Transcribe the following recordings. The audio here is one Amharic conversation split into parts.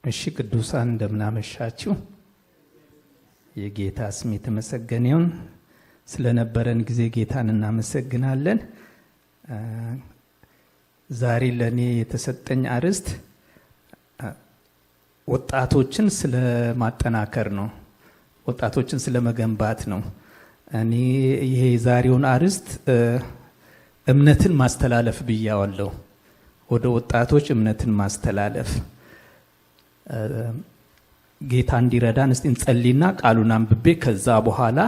እሺ ቅዱሳን እንደምናመሻችሁ። የጌታ ስም የተመሰገነ ይሁን። ስለነበረን ጊዜ ጌታን እናመሰግናለን። ዛሬ ለኔ የተሰጠኝ አርዕስት ወጣቶችን ስለማጠናከር ነው። ወጣቶችን ስለመገንባት ነው። እኔ ይሄ ዛሬውን አርዕስት እምነትን ማስተላለፍ ብያዋለሁ። ወደ ወጣቶች እምነትን ማስተላለፍ ጌታ እንዲረዳን እስቲ እንጸልይና ቃሉን አንብቤ ከዛ በኋላ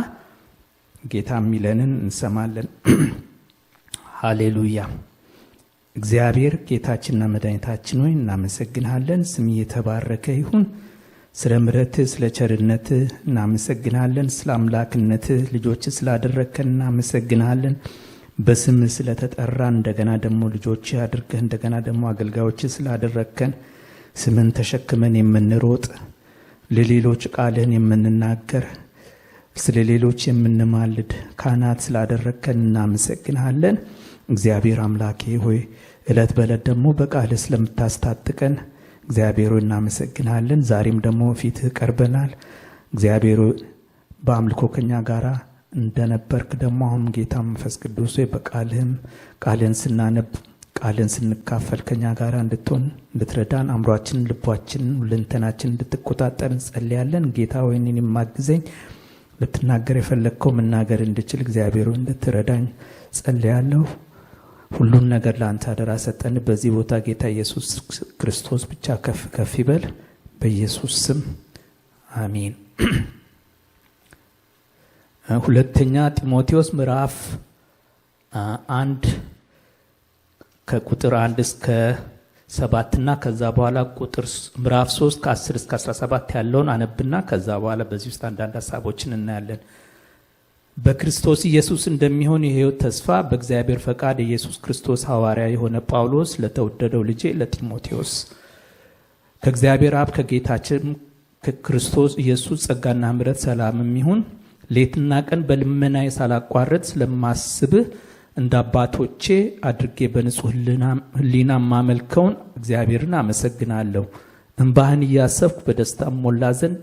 ጌታ የሚለንን እንሰማለን። ሃሌሉያ። እግዚአብሔር ጌታችንና መድኃኒታችን ሆይ እናመሰግናለን። ስም የተባረከ ይሁን። ስለ ምሕረትህ ስለ ቸርነትህ እናመሰግናለን። ስለ አምላክነትህ ልጆች ስላደረከን እናመሰግናለን። በስምህ ስለተጠራን እንደገና ደግሞ ልጆች አድርገህ እንደገና ደግሞ አገልጋዮች ስላደረከን ስምን ተሸክመን የምንሮጥ ለሌሎች ቃልህን የምንናገር ስለ ሌሎች የምንማልድ ካህናት ስላደረከን እናመሰግናለን። እግዚአብሔር አምላኬ ሆይ እለት በእለት ደግሞ በቃልህ ስለምታስታጥቀን እግዚአብሔር ሆይ እናመሰግናለን። ዛሬም ደግሞ ፊትህ ቀርበናል። እግዚአብሔር ሆይ በአምልኮ ከኛ ጋራ እንደነበርክ ደግሞ አሁን ጌታ መንፈስ ቅዱስ ሆይ በቃልህም ቃልን ስናነብ ቃልን ስንካፈል ከኛ ጋራ እንድትሆን እንድትረዳን አእምሯችንን ልባችንን ሁለንተናችንን እንድትቆጣጠር እንጸልያለን። ጌታ ሆይ እኔን የማግዘኝ ልትናገር የፈለግከው መናገር እንድችል እግዚአብሔር ሆይ እንድትረዳኝ ጸልያለሁ። ሁሉን ነገር ለአንተ አደራ ሰጠን። በዚህ ቦታ ጌታ ኢየሱስ ክርስቶስ ብቻ ከፍ ከፍ ይበል። በኢየሱስ ስም አሜን። ሁለተኛ ጢሞቴዎስ ምዕራፍ 1 ከቁጥር 1 እስከ 7 እና ከዛ በኋላ ቁጥር ምዕራፍ 3 ከ10 እስከ 17 ያለውን አነብና ከዛ በኋላ በዚህ ውስጥ አንዳንድ ሐሳቦችን እናያለን። በክርስቶስ ኢየሱስ እንደሚሆን የሕይወት ተስፋ በእግዚአብሔር ፈቃድ ኢየሱስ ክርስቶስ ሐዋርያ የሆነ ጳውሎስ ለተወደደው ልጄ ለጢሞቴዎስ ከእግዚአብሔር አብ ከጌታችን ከክርስቶስ ኢየሱስ ጸጋና ምሕረት ሰላምም ይሁን። ሌትና ቀን በልመናዬ ሳላቋርጥ ስለማስብህ እንደ አባቶቼ አድርጌ በንጹህ ሕሊና ማመልከውን እግዚአብሔርን አመሰግናለሁ። እንባህን እያሰብኩ በደስታ ሞላ ዘንድ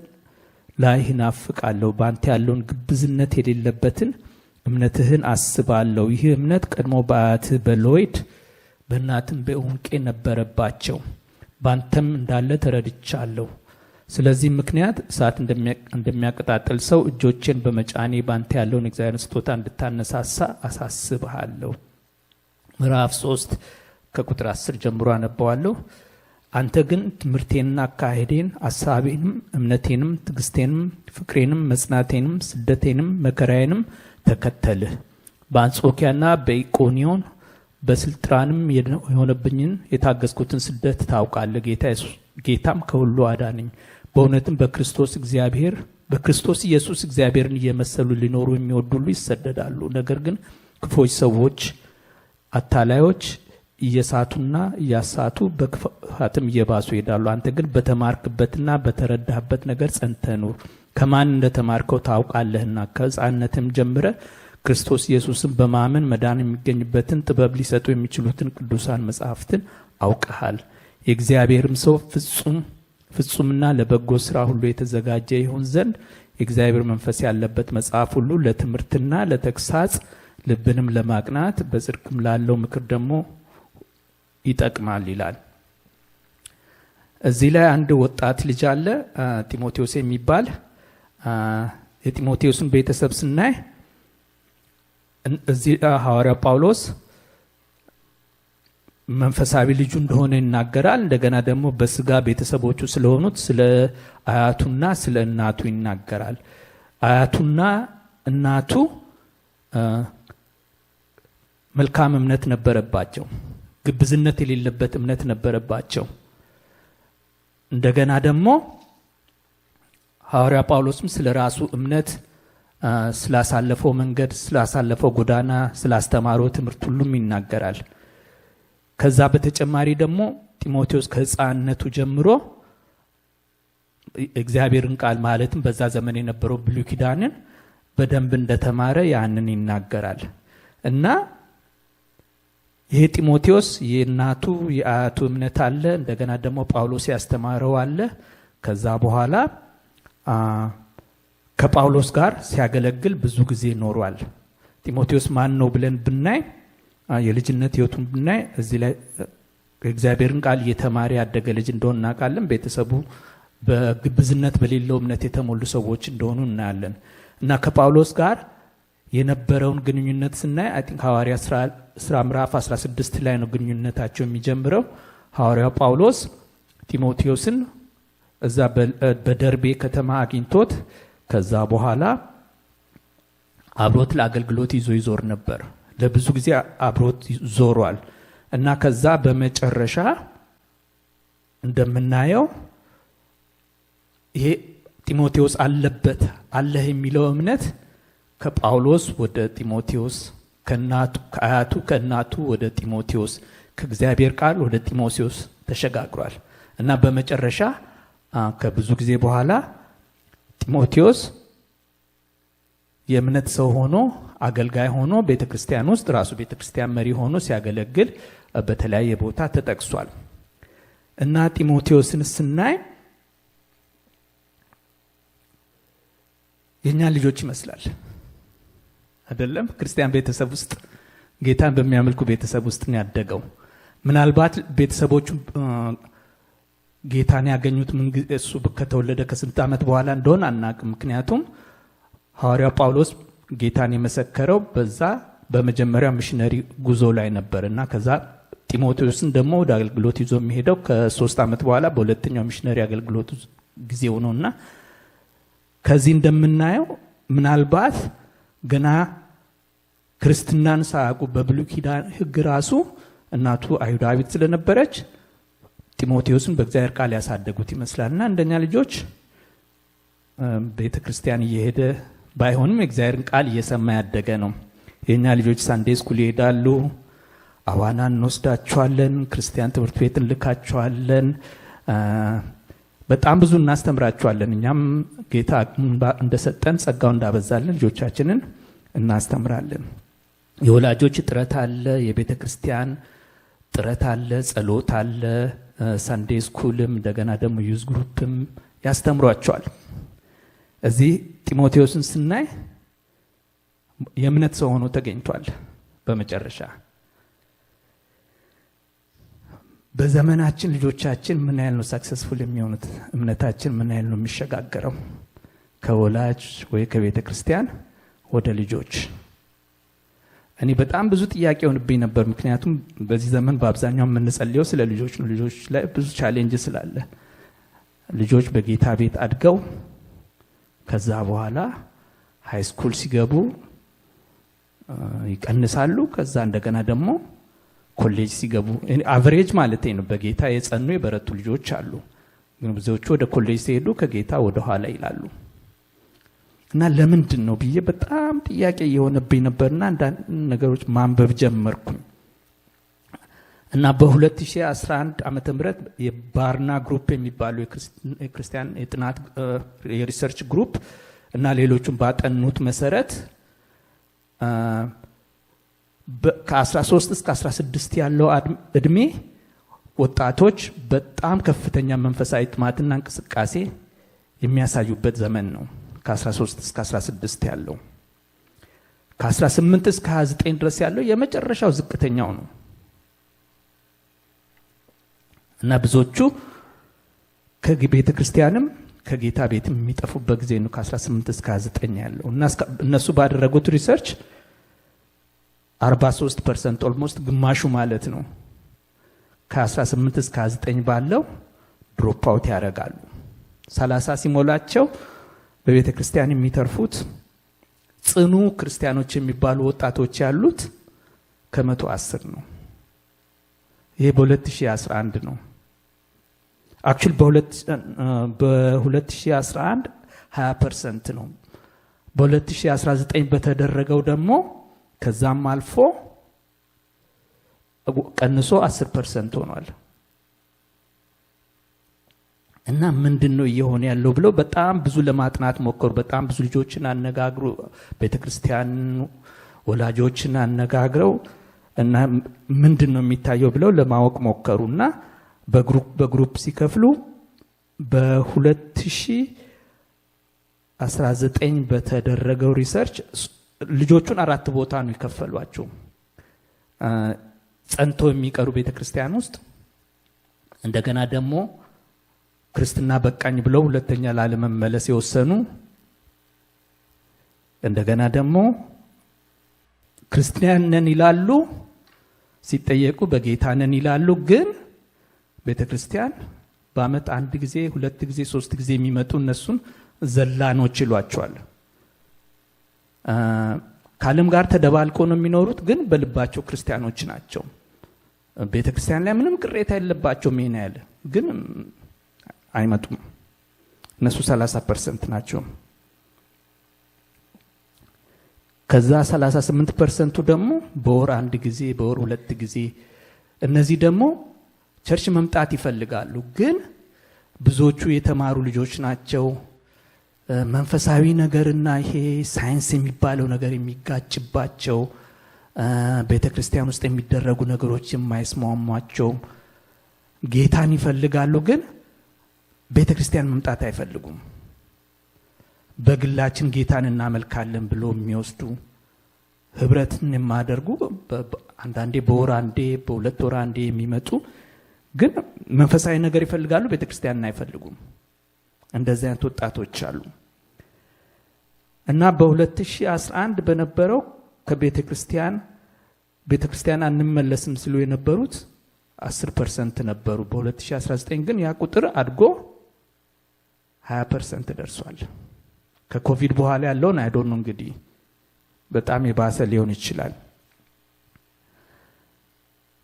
ላይህ ናፍቃለሁ። በአንተ ያለውን ግብዝነት የሌለበትን እምነትህን አስባለሁ። ይህ እምነት ቀድሞ በአያትህ በሎይድ በእናትም በኡንቄ ነበረባቸው፣ በአንተም እንዳለ ተረድቻለሁ። ስለዚህ ምክንያት እሳት እንደሚያቀጣጥል ሰው እጆቼን በመጫኔ በአንተ ያለውን እግዚአብሔር ስጦታ እንድታነሳሳ አሳስብሃለሁ። ምዕራፍ 3 ከቁጥር 10 ጀምሮ አነባዋለሁ። አንተ ግን ትምህርቴንና አካሄዴን አሳቤንም እምነቴንም ትዕግስቴንም ፍቅሬንም መጽናቴንም ስደቴንም መከራዬንም ተከተልህ። በአንጾኪያና በኢቆንዮን በስልጥራንም የሆነብኝን የታገዝኩትን ስደት ታውቃለህ። ጌታም ከሁሉ አዳነኝ። በእውነትም በክርስቶስ ኢየሱስ እግዚአብሔርን እየመሰሉ ሊኖሩ የሚወዱ ሁሉ ይሰደዳሉ። ነገር ግን ክፎች ሰዎች አታላዮች እየሳቱና እያሳቱ በክፋትም እየባሱ ይሄዳሉ። አንተ ግን በተማርክበትና በተረዳህበት ነገር ጸንተህ ኑር። ከማን እንደተማርከው ታውቃለህና ከሕፃንነትም ጀምረ ክርስቶስ ኢየሱስን በማመን መዳን የሚገኝበትን ጥበብ ሊሰጡ የሚችሉትን ቅዱሳን መጻሕፍትን አውቀሃል። የእግዚአብሔርም ሰው ፍጹምና ለበጎ ሥራ ሁሉ የተዘጋጀ ይሆን ዘንድ የእግዚአብሔር መንፈስ ያለበት መጽሐፍ ሁሉ ለትምህርትና ለተግሳጽ ልብንም ለማቅናት በጽድቅም ላለው ምክር ደግሞ ይጠቅማል ይላል። እዚህ ላይ አንድ ወጣት ልጅ አለ ጢሞቴዎስ የሚባል። የጢሞቴዎስን ቤተሰብ ስናይ እዚህ ሐዋርያ ጳውሎስ መንፈሳዊ ልጁ እንደሆነ ይናገራል። እንደገና ደግሞ በስጋ ቤተሰቦቹ ስለሆኑት ስለ አያቱና ስለ እናቱ ይናገራል። አያቱና እናቱ መልካም እምነት ነበረባቸው። ግብዝነት የሌለበት እምነት ነበረባቸው። እንደገና ደግሞ ሐዋርያ ጳውሎስም ስለ ራሱ እምነት ስላሳለፈው መንገድ ስላሳለፈው ጎዳና ስላስተማረው ትምህርት ሁሉም ይናገራል። ከዛ በተጨማሪ ደግሞ ጢሞቴዎስ ከሕፃንነቱ ጀምሮ እግዚአብሔርን ቃል ማለትም በዛ ዘመን የነበረው ብሉይ ኪዳንን በደንብ እንደተማረ ያንን ይናገራል እና ይሄ ጢሞቴዎስ የእናቱ የአያቱ እምነት አለ። እንደገና ደግሞ ጳውሎስ ያስተማረው አለ። ከዛ በኋላ ከጳውሎስ ጋር ሲያገለግል ብዙ ጊዜ ኖሯል። ጢሞቴዎስ ማን ነው ብለን ብናይ የልጅነት ህይወቱን ብናይ እዚህ ላይ የእግዚአብሔርን ቃል እየተማረ ያደገ ልጅ እንደሆነ እናውቃለን። ቤተሰቡ በግብዝነት በሌለው እምነት የተሞሉ ሰዎች እንደሆኑ እናያለን። እና ከጳውሎስ ጋር የነበረውን ግንኙነት ስናይ አይ ቲንክ ሐዋርያ ሥራ ምዕራፍ 16 ላይ ነው ግንኙነታቸው የሚጀምረው። ሐዋርያው ጳውሎስ ጢሞቴዎስን እዛ በደርቤ ከተማ አግኝቶት ከዛ በኋላ አብሮት ለአገልግሎት ይዞር ነበር። ለብዙ ጊዜ አብሮት ዞሯል። እና ከዛ በመጨረሻ እንደምናየው ይሄ ጢሞቴዎስ አለህ የሚለው እምነት ከጳውሎስ ወደ ጢሞቴዎስ ከእናቱ ወደ ጢሞቴዎስ ከእግዚአብሔር ቃል ወደ ጢሞቴዎስ ተሸጋግሯል። እና በመጨረሻ ከብዙ ጊዜ በኋላ ጢሞቴዎስ የእምነት ሰው ሆኖ አገልጋይ ሆኖ ቤተክርስቲያን ውስጥ ራሱ ቤተክርስቲያን መሪ ሆኖ ሲያገለግል በተለያየ ቦታ ተጠቅሷል። እና ጢሞቴዎስን ስናይ የኛ ልጆች ይመስላል አይደለም? ክርስቲያን ቤተሰብ ውስጥ ጌታን በሚያመልኩ ቤተሰብ ውስጥ ነው ያደገው። ምናልባት ቤተሰቦቹ ጌታን ያገኙት እሱ ከተወለደ ከስንት ዓመት በኋላ እንደሆነ አናውቅም። ምክንያቱም ሐዋርያው ጳውሎስ ጌታን የመሰከረው በዛ በመጀመሪያው ሚሽነሪ ጉዞ ላይ ነበርና ከዛ ጢሞቴዎስን ደግሞ ወደ አገልግሎት ይዞ የሚሄደው ከ3 ዓመት በኋላ በሁለተኛው ሚሽነሪ አገልግሎት ጊዜው ነውና ከዚህ እንደምናየው ምናልባት ገና ክርስትናን ሳያውቁ በብሉይ ኪዳን ሕግ ራሱ እናቱ አይሁዳዊት ስለነበረች ጢሞቴዎስን በእግዚአብሔር ቃል ያሳደጉት ይመስላልና እንደኛ ልጆች ቤተክርስቲያን እየሄደ ባይሆንም የእግዚአብሔርን ቃል እየሰማ ያደገ ነው። የኛ ልጆች ሳንዴ ስኩል ይሄዳሉ፣ አዋና እንወስዳቸዋለን፣ ክርስቲያን ትምህርት ቤት እንልካቸዋለን፣ በጣም ብዙ እናስተምራቸዋለን። እኛም ጌታ እንደሰጠን ጸጋው እንዳበዛልን ልጆቻችንን እናስተምራለን። የወላጆች ጥረት አለ፣ የቤተ ክርስቲያን ጥረት አለ፣ ጸሎት አለ፣ ሳንዴ ስኩልም እንደገና ደግሞ ዩዝ ግሩፕም ያስተምሯቸዋል። እዚህ ጢሞቴዎስን ስናይ የእምነት ሰው ሆኖ ተገኝቷል። በመጨረሻ በዘመናችን ልጆቻችን ምን ያህል ነው ሰክሰስፉል የሚሆኑት? እምነታችን ምን ያህል ነው የሚሸጋገረው ከወላጅ ወይ ከቤተ ክርስቲያን ወደ ልጆች? እኔ በጣም ብዙ ጥያቄ ሆንብኝ ነበር። ምክንያቱም በዚህ ዘመን በአብዛኛው የምንጸልየው ስለ ልጆች ነው። ልጆች ላይ ብዙ ቻሌንጅ ስላለ ልጆች በጌታ ቤት አድገው ከዛ በኋላ ሃይ ስኩል ሲገቡ ይቀንሳሉ። ከዛ እንደገና ደግሞ ኮሌጅ ሲገቡ አቨሬጅ ማለት ነው በጌታ የጸኑ የበረቱ ልጆች አሉ። ግን ብዙዎቹ ወደ ኮሌጅ ሲሄዱ ከጌታ ወደ ኋላ ይላሉ። እና ለምንድን ነው ብዬ በጣም ጥያቄ የሆነብኝ ነበርና አንዳንድ ነገሮች ማንበብ ጀመርኩኝ። እና በ2011 ዓመተ ምህረት የባርና ግሩፕ የሚባሉ የክርስቲያን የጥናት የሪሰርች ግሩፕ እና ሌሎችም ባጠኑት መሰረት ከ13 እስከ 16 ያለው እድሜ ወጣቶች በጣም ከፍተኛ መንፈሳዊ ጥማትና እንቅስቃሴ የሚያሳዩበት ዘመን ነው። ከ13 እስከ 16 ያለው ከ18 እስከ 29 ድረስ ያለው የመጨረሻው ዝቅተኛው ነው። እና ብዙዎቹ ከቤተ ክርስቲያንም ከጌታ ቤትም የሚጠፉበት ጊዜ ነው ከ18 እስከ 29 ያለው። እና እነሱ ባደረጉት ሪሰርች 43% ኦልሞስት ግማሹ ማለት ነው ከ18 እስከ 29 ባለው ድሮፕ አውት ያደርጋሉ። 30 ሲሞላቸው በቤተ ክርስቲያን የሚተርፉት ጽኑ ክርስቲያኖች የሚባሉ ወጣቶች ያሉት ከ110 ነው። ይሄ በ2011 ነው። አክቹዋሊ በ2011 20% ነው። በ2019 በተደረገው ደግሞ ከዛም አልፎ ቀንሶ 10% ሆኗል። እና ምንድነው እየሆነ ያለው ብለው በጣም ብዙ ለማጥናት ሞከሩ። በጣም ብዙ ልጆችን አነጋግሩ፣ ቤተክርስቲያን ወላጆችን አነጋግረው እና ምንድነው የሚታየው ብለው ለማወቅ ሞከሩና በግሩፕ ሲከፍሉ በ2019 በተደረገው ሪሰርች ልጆቹን 4 ቦታ ነው የከፈሏቸው። ጸንቶ የሚቀሩ ቤተክርስቲያን ውስጥ፣ እንደገና ደግሞ ክርስትና በቃኝ ብለው ሁለተኛ ላለመመለስ የወሰኑ፣ እንደገና ደግሞ ክርስቲያን ነን ይላሉ፣ ሲጠየቁ በጌታ ነን ይላሉ፣ ግን ቤተክርስቲያን በአመት 1 ጊዜ 2 ጊዜ 3 ጊዜ የሚመጡ እነሱን ዘላኖች ይሏቸዋል። ከዓለም ጋር ተደባልቆ ነው የሚኖሩት፣ ግን በልባቸው ክርስቲያኖች ናቸው። ቤተክርስቲያን ላይ ምንም ቅሬታ የለባቸውም። ይሄን ያለ ግን አይመጡም። እነሱ 30% ናቸው። ከዛ 38% ደግሞ በወር 1 ጊዜ በወር 2 ጊዜ። እነዚህ ደግሞ ቸርች መምጣት ይፈልጋሉ፣ ግን ብዙዎቹ የተማሩ ልጆች ናቸው። መንፈሳዊ ነገርና ይሄ ሳይንስ የሚባለው ነገር የሚጋጭባቸው፣ ቤተክርስቲያን ውስጥ የሚደረጉ ነገሮች የማይስማሟቸው፣ ጌታን ይፈልጋሉ፣ ግን ቤተክርስቲያን መምጣት አይፈልጉም። በግላችን ጌታን እናመልካለን ብሎ የሚወስዱ፣ ህብረትን የማያደርጉ፣ አንዳንዴ በወር አንዴ በ2 ወር አንዴ የሚመጡ፣ ግን መንፈሳዊ ነገር ይፈልጋሉ፣ ቤተክርስቲያንን አይፈልጉም። እንደዚህ አይነት ወጣቶች አሉ። እና በ2011 በነበረው ቤተክርስቲያን አንመለስም ሲሉ የነበሩት 10% ነበሩ። በ2019 ግን ያ ቁጥር አድጎ 20% ደርሷል። ከኮቪድ በኋላ ያለውን አይዶን ነው እንግዲህ በጣም የባሰ ሊሆን ይችላል።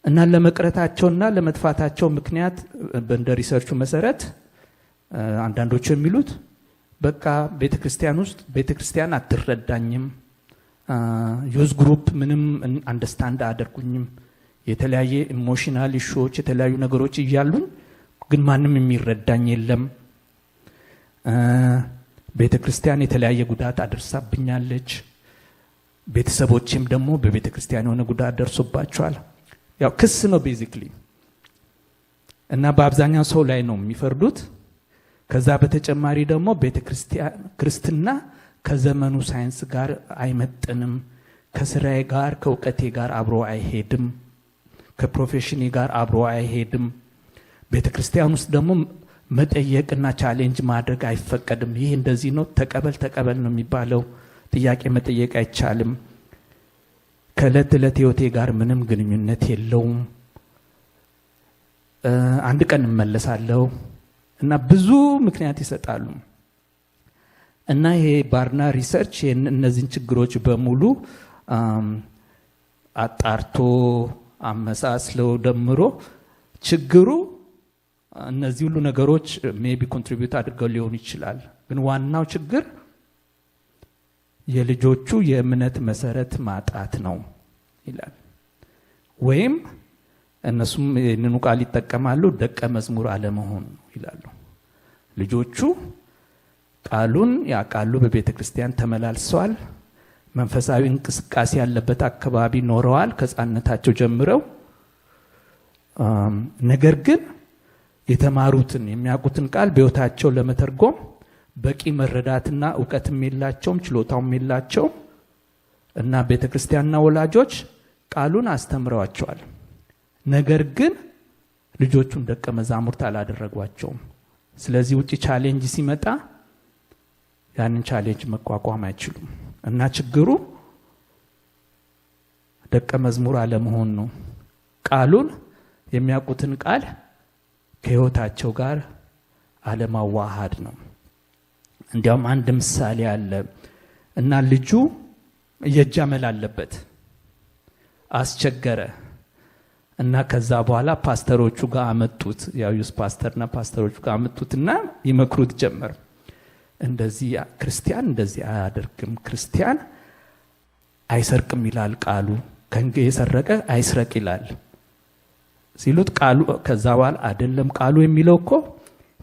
እና ለመቅረታቸውና ለመጥፋታቸው ምክንያት በእንደ ሪሰርቹ መሰረት አንዳንዶቹ የሚሉት በቃ ቤተክርስቲያን ውስጥ ቤተክርስቲያን አትረዳኝም፣ ዩዝ ግሩፕ ምንም አንደርስታንድ አያደርጉኝም፣ የተለያየ ኢሞሽናል ኢሹዎች የተለያዩ ነገሮች እያሉኝ ግን ማንም የሚረዳኝ የለም፣ ቤተክርስቲያን የተለያየ ጉዳት አደርሳብኛለች፣ ቤተሰቦቼም ደግሞ በቤተክርስቲያን የሆነ ጉዳት ደርሶባቸዋል። ያው ክስ ነው ቤዚክሊ። እና በአብዛኛው ሰው ላይ ነው የሚፈርዱት። ከዛ በተጨማሪ ደግሞ ቤተክርስቲያን ክርስትና ከዘመኑ ሳይንስ ጋር አይመጥንም፣ ከስራዬ ጋር ከእውቀቴ ጋር አብሮ አይሄድም፣ ከፕሮፌሽኔ ጋር አብሮ አይሄድም። ቤተክርስቲያን ውስጥ ደግሞ መጠየቅና ቻሌንጅ ማድረግ አይፈቀድም። ይህ እንደዚህ ነው ተቀበል ነው የሚባለው። ጥያቄ መጠየቅ አይቻልም። ከዕለት ዕለት ህይወቴ ጋር ምንም ግንኙነት የለውም። አንድ ቀን እመለሳለሁ እና ብዙ ምክንያት ይሰጣሉ። እና ይሄ ባርና ሪሰርች እነዚህን ችግሮች በሙሉ አጣርቶ አመሳስለው ደምሮ ችግሩ እነዚህ ሁሉ ነገሮች ሜቢ ኮንትሪቢዩት አድርገው ሊሆን ይችላል፣ ግን ዋናው ችግር የልጆቹ የእምነት መሰረት ማጣት ነው ይላል። ወይም እነሱም ይህንኑ ቃል ይጠቀማሉ፣ ደቀ መዝሙር አለመሆን ይላሉ። ልጆቹ ቃሉን ያውቃሉ፣ በቤተ ክርስቲያን ተመላልሰዋል፣ መንፈሳዊ እንቅስቃሴ ያለበት አካባቢ ኖረዋል ከሕፃንነታቸው ጀምረው። ነገር ግን የተማሩትን የሚያውቁትን ቃል በሕይወታቸው ለመተርጎም በቂ መረዳትና እውቀትም የላቸውም፣ ችሎታውም የላቸውም። እና ቤተ ክርስቲያንና ወላጆች ቃሉን አስተምረዋቸዋል፣ ነገር ግን ልጆቹን ደቀ መዛሙርት አላደረጓቸውም። ስለዚህ ውጪ ቻሌንጅ ሲመጣ ያንን ቻሌንጅ መቋቋም አይችሉም። እና ችግሩ ደቀ መዝሙር አለመሆን ነው። ቃሉን የሚያውቁትን ቃል ከሕይወታቸው ጋር አለማዋሃድ ነው። እንዲያውም አንድ ምሳሌ አለ። እና ልጁ እየጃመል አለበት፣ አስቸገረ። እና ከዛ በኋላ ፓስተሮቹ ጋር አመጡት፣ ያው ዩስ ፓስተርና ፓስተሮቹ ጋር አመጡትና ይመክሩት ጀመር። እንደዚህ ክርስቲያን እንደዚህ አያደርግም፣ ክርስቲያን አይሰርቅም ይላል ቃሉ፣ ከእንግዲህ የሰረቀ አይስረቅ ይላል ሲሉት ቃሉ ከዛ በኋላ አይደለም ቃሉ የሚለው እኮ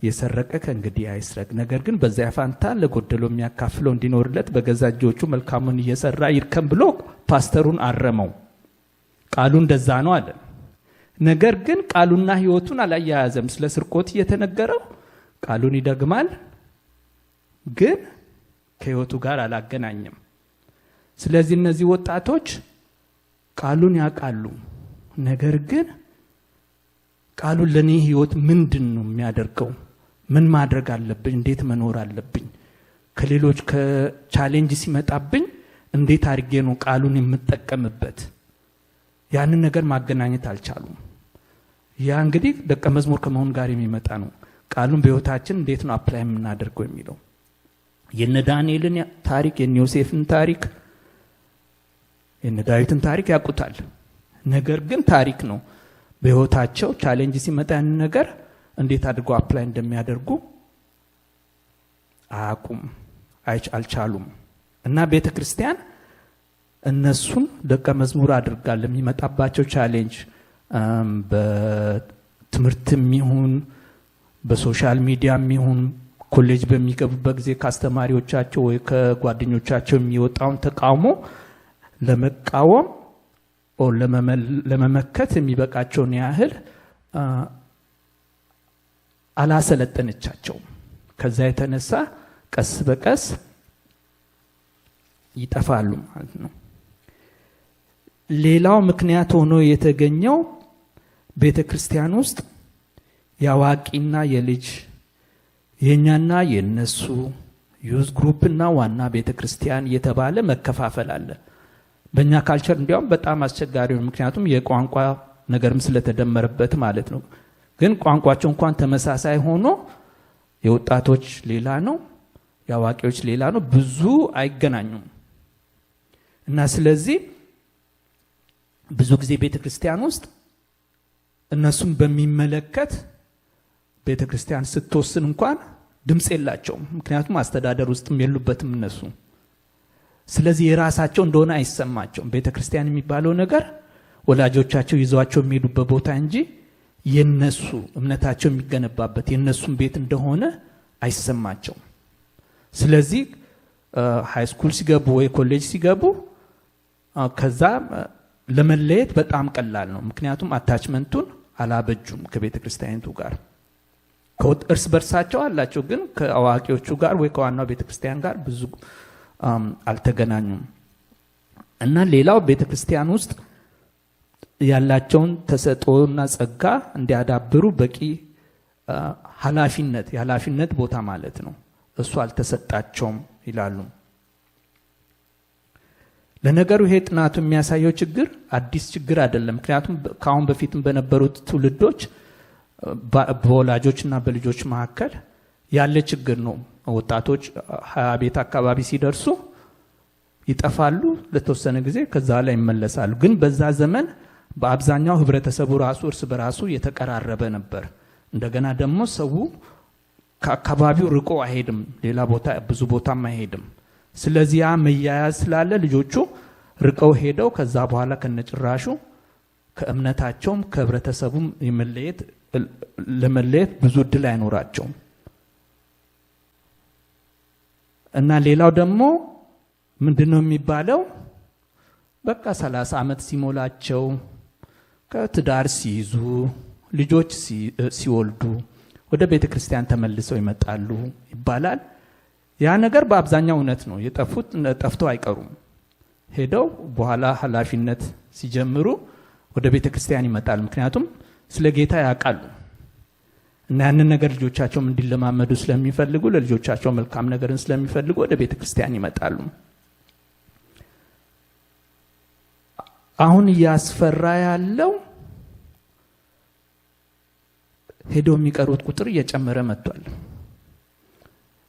የሰረቀ ከእንግዲህ አይስረቅ፣ ነገር ግን በዚያ ፋንታ ለጎደለው የሚያካፍለው እንዲኖርለት በገዛ እጆቹ መልካሙን እየሰራ ይርከም ብሎ ፓስተሩን አረመው። ቃሉ እንደዛ ነው አለ። ነገር ግን ቃሉና ህይወቱን አላያያዘም። ስለ ስርቆት እየተነገረው ቃሉን ይደግማል፣ ግን ከህይወቱ ጋር አላገናኘም። ስለዚህ እነዚህ ወጣቶች ቃሉን ያውቃሉ፣ ነገር ግን ቃሉ ለኔ ህይወት ምንድነው የሚያደርገው? ምን ማድረግ አለብኝ? እንዴት መኖር አለብኝ? ከሌሎች ከቻሌንጅ ሲመጣብኝ እንዴት አድርጌ ነው ቃሉን የምጠቀምበት? ያንን ነገር ማገናኘት አልቻሉም። ያ እንግዲህ ደቀ መዝሙር ከመሆን ጋር የሚመጣ ነው። ቃሉን በህይወታችን እንዴት ነው አፕላይ የምናደርገው የሚለው። የነ ዳንኤልን ታሪክ፣ የነ ዮሴፍን ታሪክ፣ የነ ዳዊትን ታሪክ ያውቁታል። ነገር ግን ታሪክ ነው። በህይወታቸው ቻሌንጅ ሲመጣ ያን ነገር እንዴት አድርገው አፕላይ እንደሚያደርጉ አያውቁም፣ አልቻሉም። እና ቤተክርስቲያን እነሱን ደቀ መዝሙር አድርጋ ለሚመጣባቸው ቻሌንጅ በትምህርትም ይሁን በሶሻል ሚዲያም ይሁን ኮሌጅ በሚገቡበት ጊዜ ከአስተማሪዎቻቸው ወይ ከጓደኞቻቸው የሚወጣውን ተቃውሞ ለመቃወም ለመመከት የሚበቃቸውን ያህል አላሰለጠነቻቸውም። ከዛ የተነሳ ቀስ በቀስ ይጠፋሉ ማለት ነው። ሌላው ምክንያት ሆኖ የተገኘው ቤተክርስቲያን ውስጥ ያዋቂና የልጅ የኛና የነሱ ዩዝ ግሩፕና ዋና ቤተክርስቲያን የተባለ መከፋፈል አለ። በእኛ ካልቸር እንዲያውም በጣም አስቸጋሪ ነው። ምክንያቱም የቋንቋ ነገርም ስለተደመረበት ማለት ነው። ግን ቋንቋቸው እንኳን ተመሳሳይ ሆኖ የወጣቶች ሌላ ነው፣ የአዋቂዎች ሌላ ነው፣ ብዙ አይገናኙም። እና ስለዚህ ብዙ ጊዜ ቤተክርስቲያን ውስጥ እነሱም በሚመለከት ቤተክርስቲያን ስትወስን እንኳን ድምጽ የላቸውም። ምክንያቱም አስተዳደር ውስጥም የሉበትም እነሱ። ስለዚህ የራሳቸው እንደሆነ አይሰማቸውም። ቤተክርስቲያን የሚባለው ነገር ወላጆቻቸው ይዟቸው የሚሄዱበት ቦታ እንጂ የነሱ እምነታቸው የሚገነባበት የነሱም ቤት እንደሆነ አይሰማቸውም። ስለዚህ ሃይ ስኩል ሲገቡ ወይ ኮሌጅ ሲገቡ ከዛ ለመለየት በጣም ቀላል ነው። ምክንያቱም አታችመንቱን አላበጁም ከቤተክርስቲያኒቱ ጋር። እርስ በርሳቸው አላቸው፣ ግን ከአዋቂዎቹ ጋር ወይ ከዋናው ቤተክርስቲያን ጋር ብዙ አልተገናኙም። እና ሌላው ቤተክርስቲያን ውስጥ ያላቸውን ተሰጥኦና ጸጋ እንዲያዳብሩ በቂ የኃላፊነት ቦታ ማለት ነው እሱ አልተሰጣቸውም ይላሉ። ለነገሩ ይሄ ጥናቱ የሚያሳየው ችግር አዲስ ችግር አይደለም። ምክንያቱም ከአሁን በፊትም በነበሩት ትውልዶች በወላጆችና በልጆች መካከል ያለ ችግር ነው። ወጣቶች 20 ቤት አካባቢ ሲደርሱ ይጠፋሉ ለተወሰነ ጊዜ፣ ከዛ ላይ ይመለሳሉ። ግን በዛ ዘመን በአብዛኛው ህብረተሰቡ ራሱ እርስ በራሱ የተቀራረበ ነበር። እንደገና ደግሞ ሰው ከአካባቢው ርቆ አይሄድም፣ ሌላ ቦታ ብዙ ቦታም አይሄድም። ስለዚህ ያ መያያዝ ስላለ ልጆቹ ርቀው ሄደው ከዛ በኋላ ከነጭራሹ ከእምነታቸውም ከህብረተሰቡም ለመለየት ብዙ እድል አይኖራቸውም። እና ሌላው ደግሞ ምንድነው የሚባለው በቃ 30 ዓመት ሲሞላቸው ከትዳር ሲይዙ ልጆች ሲወልዱ ወደ ቤተክርስቲያን ተመልሰው ይመጣሉ ይባላል። ያ ነገር በአብዛኛው እውነት ነው። የጠፉት ጠፍተው አይቀሩም። ሄደው በኋላ ኃላፊነት ሲጀምሩ ወደ ቤተክርስቲያን ይመጣሉ። ምክንያቱም ስለ ጌታ ያውቃሉ እና ያንን ነገር ልጆቻቸው እንዲለማመዱ ስለሚፈልጉ ለልጆቻቸው መልካም ነገርን ስለሚፈልጉ ወደ ቤተክርስቲያን ይመጣሉ። አሁን ያስፈራ ያለው ሄደው የሚቀሩት ቁጥር እየጨመረ መጥቷል።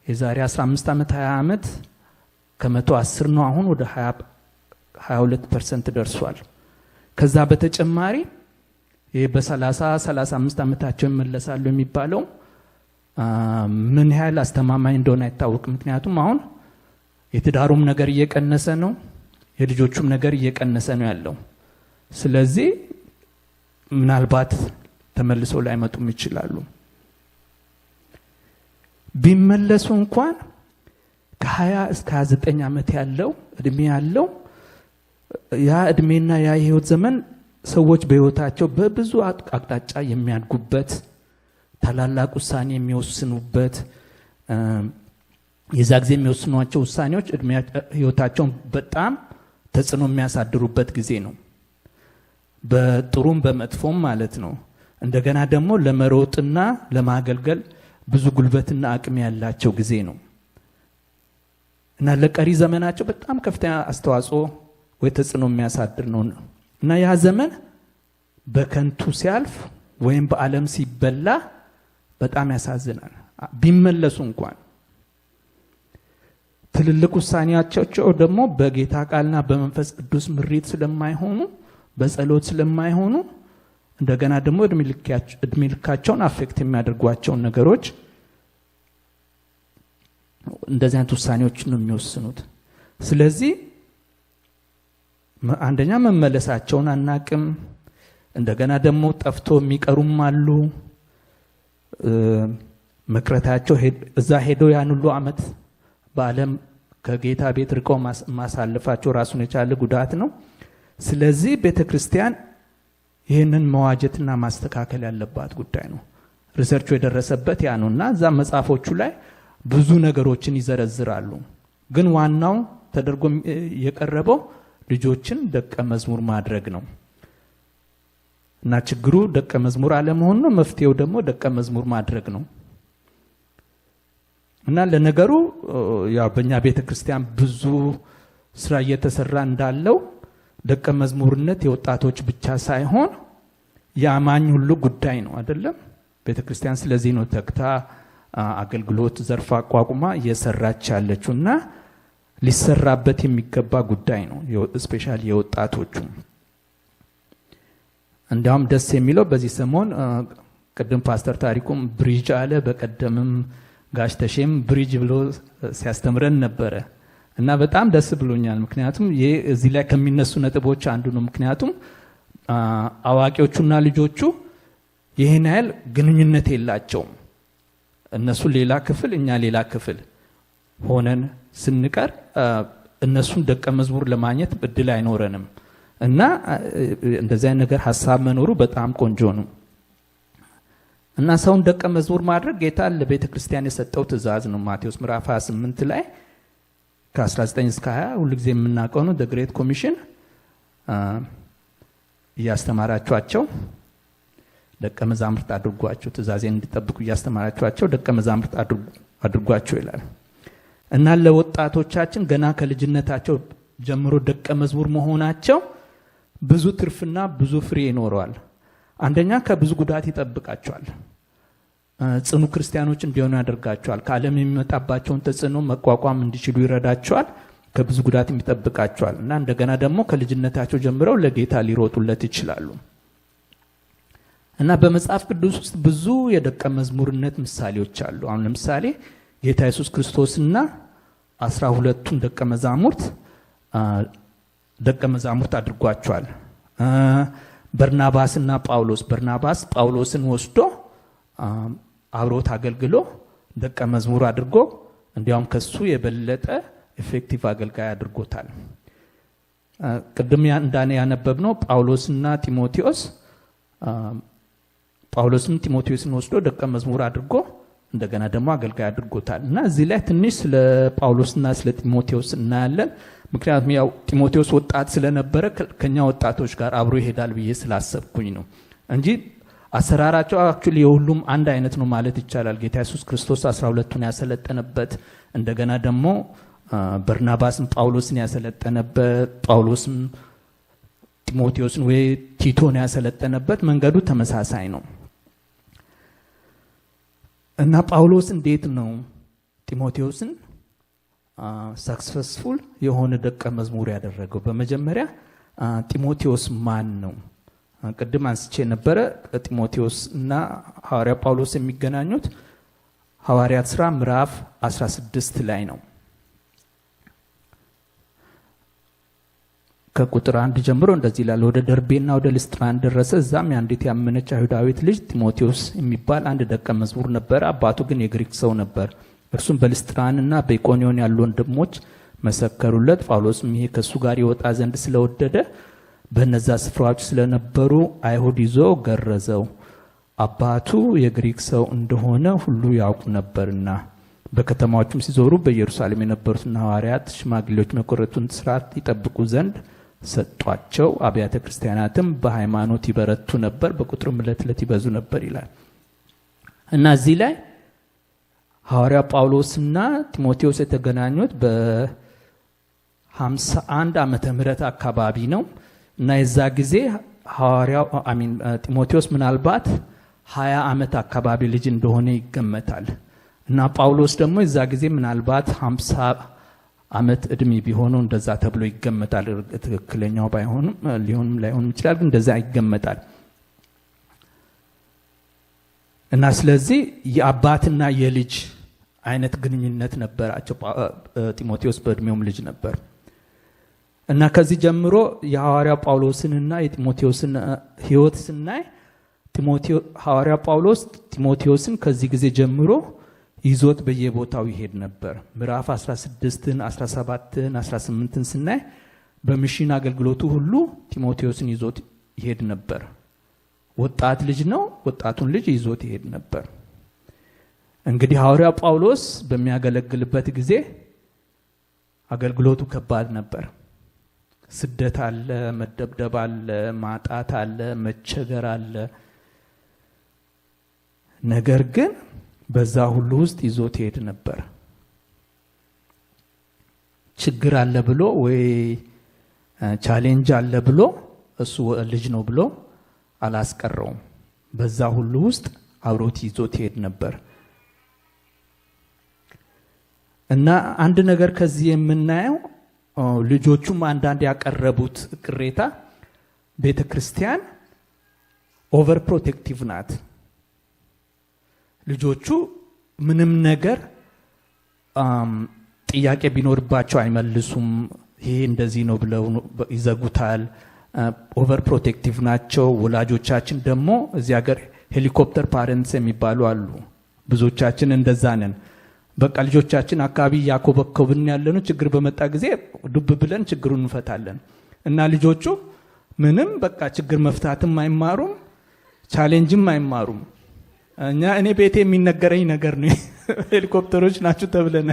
የዛሬ 15 ዓመት 20 ዓመት ከ110 ነው፣ አሁን ወደ 22% ደርሷል። ከዛ በተጨማሪ በ35 ዓመታቸው ይመለሳሉ የሚባለው ምን ያህል አስተማማኝ እንደሆነ አይታወቅም። ምክንያቱም አሁን የትዳሩም ነገር እየቀነሰ ነው፣ የልጆቹም ነገር እየቀነሰ ነው ያለው። ስለዚህ ምናልባት ተመልሰው ላይመጡም ይችላሉ። ቢመለሱ እንኳን ከ20 እስከ 29 ዓመት ያለው እድሜ ያለው ያ እድሜና ያ ህይወት ዘመን ሰዎች በህይወታቸው በብዙ አቅጣጫ የሚያድጉበት ታላላቅ ውሳኔ የሚወስኑበት የዛ ጊዜ የሚወስኗቸው ውሳኔዎች ህይወታቸውን በጣም ተጽዕኖ የሚያሳድሩበት ጊዜ ነው። በጥሩም በመጥፎም ማለት ነው። እንደገና ደግሞ ለመሮጥና ለማገልገል ብዙ ጉልበትና አቅም ያላቸው ጊዜ ነው እና ለቀሪ ዘመናቸው በጣም ከፍተኛ አስተዋጽኦ ወይ ተጽዕኖ የሚያሳድር ነው እና ያ ዘመን በከንቱ ሲያልፍ ወይም በዓለም ሲበላ በጣም ያሳዝናል። ቢመለሱ እንኳን ትልልቅ ውሳኔያቸው ደግሞ በጌታ ቃልና በመንፈስ ቅዱስ ምሪት ስለማይሆኑ በጸሎት ስለማይሆኑ እንደገና ደግሞ እድሜ ልካቸውን አፌክት የሚያደርጓቸውን ነገሮች እንደዚህ አይነት ውሳኔዎችን ነው የሚወስኑት። ስለዚህ አንደኛ መመለሳቸውን አናቅም። እንደገና ደግሞ ጠፍቶ የሚቀሩም አሉ። መቅረታቸው እዛ ሄደው ያን ሁሉ ዓመት በዓለም ከጌታ ቤት ርቀው ማሳለፋቸው ራሱን የቻለ ጉዳት ነው። ስለዚህ ቤተክርስቲያን ይህንን መዋጀትና ማስተካከል ያለባት ጉዳይ ነው። ሪሰርቹ የደረሰበት ያ ነውና እዛ መጽሐፎቹ ላይ ብዙ ነገሮችን ይዘረዝራሉ። ግን ዋናው ተደርጎ የቀረበው ልጆችን ደቀ መዝሙር ማድረግ ነው እና ችግሩ ደቀ መዝሙር አለመሆን ነው። መፍትሄው ደግሞ ደቀ መዝሙር ማድረግ ነው እና ለነገሩ ያው በእኛ ቤተክርስቲያን ብዙ ስራ እየተሰራ እንዳለው ደቀ መዝሙርነት የወጣቶች ብቻ ሳይሆን የአማኝ ሁሉ ጉዳይ ነው አይደለም? ቤተክርስቲያን ስለዚህ ነው ተግታ አገልግሎት ዘርፍ አቋቁማ እየሰራች ያለችውና ሊሰራበት የሚገባ ጉዳይ ነው። ስፔሻሊ የወጣቶቹ እንዲያውም ደስ የሚለው በዚህ ሰሞን ቅድም ፓስተር ታሪኩም ብሪጅ አለ፣ በቀደምም ጋሽ ተሼም ብሪጅ ብሎ ሲያስተምረን ነበረ እና በጣም ደስ ብሎኛል። ምክንያቱም እዚህ ላይ ከሚነሱ ነጥቦች አንዱ ነው። ምክንያቱም አዋቂዎቹና ልጆቹ ይህን ያህል ግንኙነት የላቸውም። እነሱ ሌላ ክፍል እኛ ሌላ ክፍል ሆነን ስንቀር እነሱን ደቀ መዝሙር ለማግኘት እድል አይኖረንም እና እንደዚህ ነገር ሐሳብ መኖሩ በጣም ቆንጆ ነው እና ሰውን ደቀ መዝሙር ማድረግ ጌታ ለቤተክርስቲያን የሰጠው ትእዛዝ ነው። ማቴዎስ ምዕራፍ 28 ላይ ከ19 እስከ 20 ሁሉ ጊዜ የምናውቀው ነው። ግሬት ኮሚሽን እያስተማራችኋቸው ደቀ መዛሙርት አድርጓቸው፣ ትእዛዜን እንዲጠብቁ እያስተማራችኋቸው ደቀ መዛሙርት አድርጓቸው ይላል እና ለወጣቶቻችን ገና ከልጅነታቸው ጀምሮ ደቀ መዝሙር መሆናቸው ብዙ ትርፍና ብዙ ፍሬ ይኖረዋል። አንደኛ ከብዙ ጉዳት ይጠብቃቸዋል። ጽኑ ክርስቲያኖች እንዲሆኑ ያደርጋቸዋል። ከዓለም የሚመጣባቸውን ተጽዕኖ መቋቋም እንዲችሉ ይረዳቸዋል። ከብዙ ጉዳት ይጠብቃቸዋል እና እንደገና ደግሞ ከልጅነታቸው ጀምረው ለጌታ ሊሮጡለት ይችላሉ እና በመጽሐፍ ቅዱስ ውስጥ ብዙ የደቀ መዝሙርነት ምሳሌዎች አሉ። አሁን ለምሳሌ ጌታ ኢየሱስ ክርስቶስና 12ቱን ደቀ መዛሙርት አድርጓቸዋል። በርናባስና በርናባስ ጳውሎስን ወስዶ አብሮት አገልግሎ ደቀ መዝሙር አድርጎ እንዲያውም ከሱ የበለጠ ኤፌክቲቭ አገልጋይ አድርጎታል። ቅድም እንዳኔ ያነበብነው ጳውሎስና ጢሞቴዎስን ወስዶ ደቀ መዝሙር አድርጎ እንደገና ደግሞ አገልጋይ አድርጎታል እና እዚህ ላይ ትንሽ ስለ ጳውሎስና ስለ ጢሞቴዎስ እናያለን። ምክንያቱም ያው ጢሞቴዎስ ወጣት ስለነበረ ከኛ ወጣቶች ጋር አብሮ ይሄዳል ብዬ ስላሰብኩኝ ነው እንጂ አሰራራቸው አክቹሊ የሁሉም አንድ አይነት ነው ማለት ይቻላል። ጌታ ኢየሱስ ክርስቶስ 12ቱን ያሰለጠነበት፣ እንደገና ደግሞ በርናባስም ጳውሎስን ያሰለጠነበት፣ ጳውሎስም ጢሞቴዎስን ወይ ቲቶን ያሰለጠነበት መንገዱ ተመሳሳይ ነው እና ጳውሎስ እንዴት ነው ጢሞቴዎስን ሰክሰስፉል የሆነ ደቀ መዝሙር ያደረገው? በመጀመሪያ ጢሞቴዎስ ማን ነው? ቅድም አንስቼ ነበረ። ጢሞቴዎስ እና ሐዋርያ ጳውሎስ የሚገናኙት ሐዋርያት ሥራ ምዕራፍ 16 ላይ ነው። ከቁጥር 1 ጀምሮ እንደዚህ ይላል። ወደ ደርቤና ወደ ልስጥራን ደረሰ። እዛም የአንዲት ያመነች አይሁዳዊት ልጅ ጢሞቴዎስ የሚባል አንድ ደቀ መዝሙር ነበረ። አባቱ ግን የግሪክ ሰው ነበር። እርሱም በልስጥራንና በኢቆንዮን ያሉ ወንድሞች መሰከሩለት። ጳውሎስም ይሄ ከሱ ጋር ይወጣ ዘንድ ስለወደደ በነዛ ስፍራዎች ስለነበሩ አይሁድ ይዞ ገረዘው። አባቱ የግሪክ ሰው እንደሆነ ሁሉ ያውቁ ነበርና። በከተማዎችም ሲዞሩ በኢየሩሳሌም የነበሩትን ሐዋርያት ሽማግሌዎች መቆረቱን ሥርዓት ይጠብቁ ዘንድ ሰጧቸው። አብያተ ክርስቲያናትም በሃይማኖት ይበረቱ ነበር፣ በቁጥርም ዕለት ዕለት ይበዙ ነበር ይላል እና እዚህ ላይ ሐዋርያው ጳውሎስና ጢሞቴዎስ የተገናኙት በ51 ዓመተ ምህረት አካባቢ ነው እና የዛ ጊዜ ጢሞቴዎስ ምናልባት 20 ዓመት አካባቢ ልጅ እንደሆነ ይገመታል እና ጳውሎስ ደግሞ የዛ ጊዜ ምናልባት 50 ዓመት እድሜ ቢሆነው እንደዛ ተብሎ ይገመታል። ትክክለኛው ባይሆንም ሊሆንም ላይሆንም ይችላል፣ ግን እንደዛ ይገመታል እና ስለዚህ የአባትና የልጅ አይነት ግንኙነት ነበራቸው። ጢሞቴዎስ በእድሜውም ልጅ ነበር እና ከዚህ ጀምሮ የሐዋርያው ጳውሎስንና የጢሞቴዎስን ሕይወት ስናይ ሐዋርያው ጳውሎስ ጢሞቴዎስን ከዚህ ጊዜ ጀምሮ ይዞት በየቦታው ይሄድ ነበር። ምዕራፍ 16ን 17ን 18ን ስናይ በሚሽን አገልግሎቱ ሁሉ ጢሞቴዎስን ይዞት ይሄድ ነበር። ወጣት ልጅ ነው፣ ወጣቱን ልጅ ይዞት ይሄድ ነበር። እንግዲህ ሐዋርያው ጳውሎስ በሚያገለግልበት ጊዜ አገልግሎቱ ከባድ ነበር። ስደት አለ፣ መደብደብ አለ፣ ማጣት አለ፣ መቸገር አለ። ነገር ግን በዛ ሁሉ ውስጥ ይዞት ይሄድ ነበር። ችግር አለ ብሎ ወይ ቻሌንጅ አለ ብሎ እሱ ልጅ ነው ብሎ አላስቀረውም። በዛ ሁሉ ውስጥ አብሮት ይዞት ይሄድ ነበር እና አንድ ነገር ከዚህ የምናየው ልጆቹም አንዳንድ ያቀረቡት ቅሬታ ቤተክርስቲያን ኦቨር ፕሮቴክቲቭ ናት። ልጆቹ ምንም ነገር ጥያቄ ቢኖርባቸው አይመልሱም። ይሄ እንደዚህ ነው ብለው ይዘጉታል። ኦቨር ፕሮቴክቲቭ ናቸው። ወላጆቻችን ደግሞ እዚህ ሀገር ሄሊኮፕተር ፓረንትስ የሚባሉ አሉ። ብዙዎቻችን እንደዛ ነን። በቃ ልጆቻችን አካባቢ ያኮበኮብን ያለነው ችግር በመጣ ጊዜ ዱብ ብለን ችግሩን እንፈታለን እና ልጆቹ ምንም በቃ ችግር መፍታትም አይማሩም፣ ቻሌንጅም አይማሩም። እኔ ቤቴ የሚነገረኝ ነገር ነው ሄሊኮፕተሮች ናችሁ ተብለነ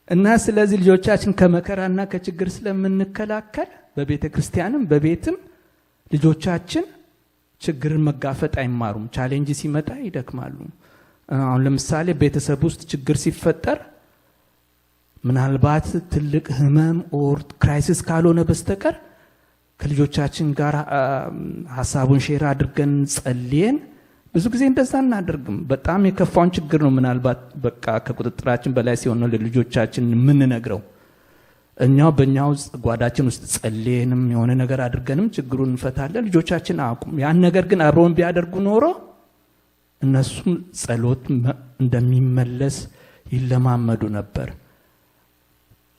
እና ስለዚህ ልጆቻችን ከመከራና ከችግር ስለምንከላከል በቤተ ክርስቲያንም በቤትም ልጆቻችን ችግርን መጋፈጥ አይማሩም። ቻሌንጅ ሲመጣ ይደክማሉ። አሁን ለምሳሌ ቤተሰብ ውስጥ ችግር ሲፈጠር ምናልባት ትልቅ ህመም ኦር ክራይሲስ ካልሆነ በስተቀር ከልጆቻችን ጋር ሐሳቡን ሼር አድርገን ጸልየን ብዙ ጊዜ እንደዛ እናደርግም። በጣም የከፋውን ችግር ነው ምናልባት በቃ ከቁጥጥራችን በላይ ሲሆን ነው ለልጆቻችን የምንነግረው። እኛው በእኛው ጓዳችን ውስጥ ጸልየንም የሆነ ነገር አድርገንም ችግሩን እንፈታለን። ልጆቻችን አያውቁም። ያን ነገር ግን አብረውን ቢያደርጉ ኖሮ እነሱም ጸሎት እንደሚመለስ ይለማመዱ ነበር።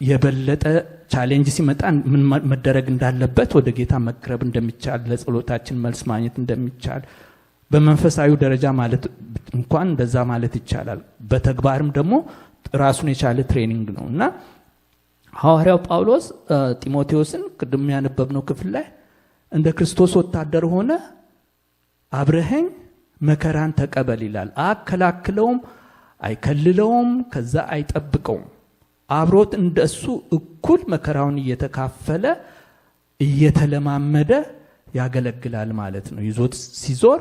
የበለጠ ቻሌንጅ ሲመጣ ምን መደረግ እንዳለበት ወደ ጌታ መቅረብ እንደሚቻል፣ ለጸሎታችን መልስ ማግኘት እንደሚቻል በመንፈሳዊ ደረጃ ማለት እንኳን እንደዛ ማለት ይቻላል። በተግባርም ደግሞ ራሱን የቻለ ትሬኒንግ ነው እና ሐዋርያው ጳውሎስ ጢሞቴዎስን ቅድም ያነበብነው ክፍል ላይ እንደ ክርስቶስ ወታደር ሆነ አብረኸኝ መከራን ተቀበል ይላል። አከላክለውም አይከልለውም፣ ከዛ አይጠብቀውም። አብሮት እንደሱ እኩል መከራውን እየተካፈለ እየተለማመደ ያገለግላል ማለት ነው። ይዞት ሲዞር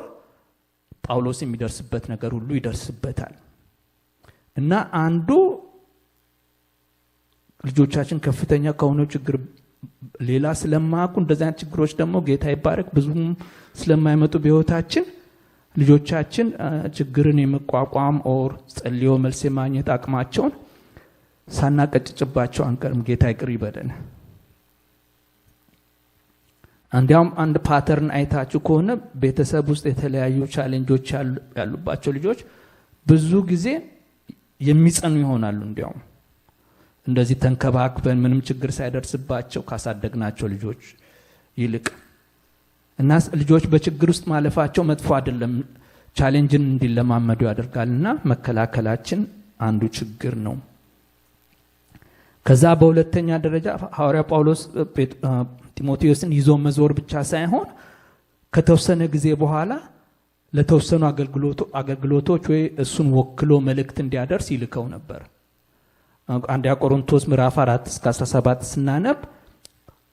ጳውሎስ የሚደርስበት ነገር ሁሉ ይደርስበታል እና አንዱ ልጆቻችን ከፍተኛ ከሆነ ችግር ሌላ ስለማያውቁ እንደዛ ችግሮች ደግሞ ጌታ ይባረክ ብዙም ስለማይመጡ በህይወታችን ልጆቻችን ችግርን የመቋቋም ኦር ጸልዮ መልስ የማግኘት አቅማቸውን ሳናቀጭጭባቸው አንቀርም። ጌታ ይቅር ይበለን። እንዲያውም አንድ ፓተርን አይታችሁ ከሆነ ቤተሰብ ውስጥ የተለያዩ ቻሌንጆች ያሉባቸው ልጆች ብዙ ጊዜ የሚጸኑ ይሆናሉ። እንዲያውም እንደዚህ ተንከባክበን ምንም ችግር ሳይደርስባቸው ካሳደግናቸው ልጆች ይልቅ እና ልጆች በችግር ውስጥ ማለፋቸው መጥፎ አይደለም፣ ቻሌንጅን እንዲለማመዱ ያደርጋልና መከላከላችን አንዱ ችግር ነው ከዛ በሁለተኛ ደረጃ ሐዋርያ ጳውሎስ ጢሞቴዎስን ይዞ መዞር ብቻ ሳይሆን ከተወሰነ ጊዜ በኋላ ለተወሰኑ አገልግሎቶች ወይ እሱን ወክሎ መልእክት እንዲያደርስ ይልከው ነበር። አንደኛ ቆሮንቶስ ምዕራፍ 4 እስከ 17 ስናነብ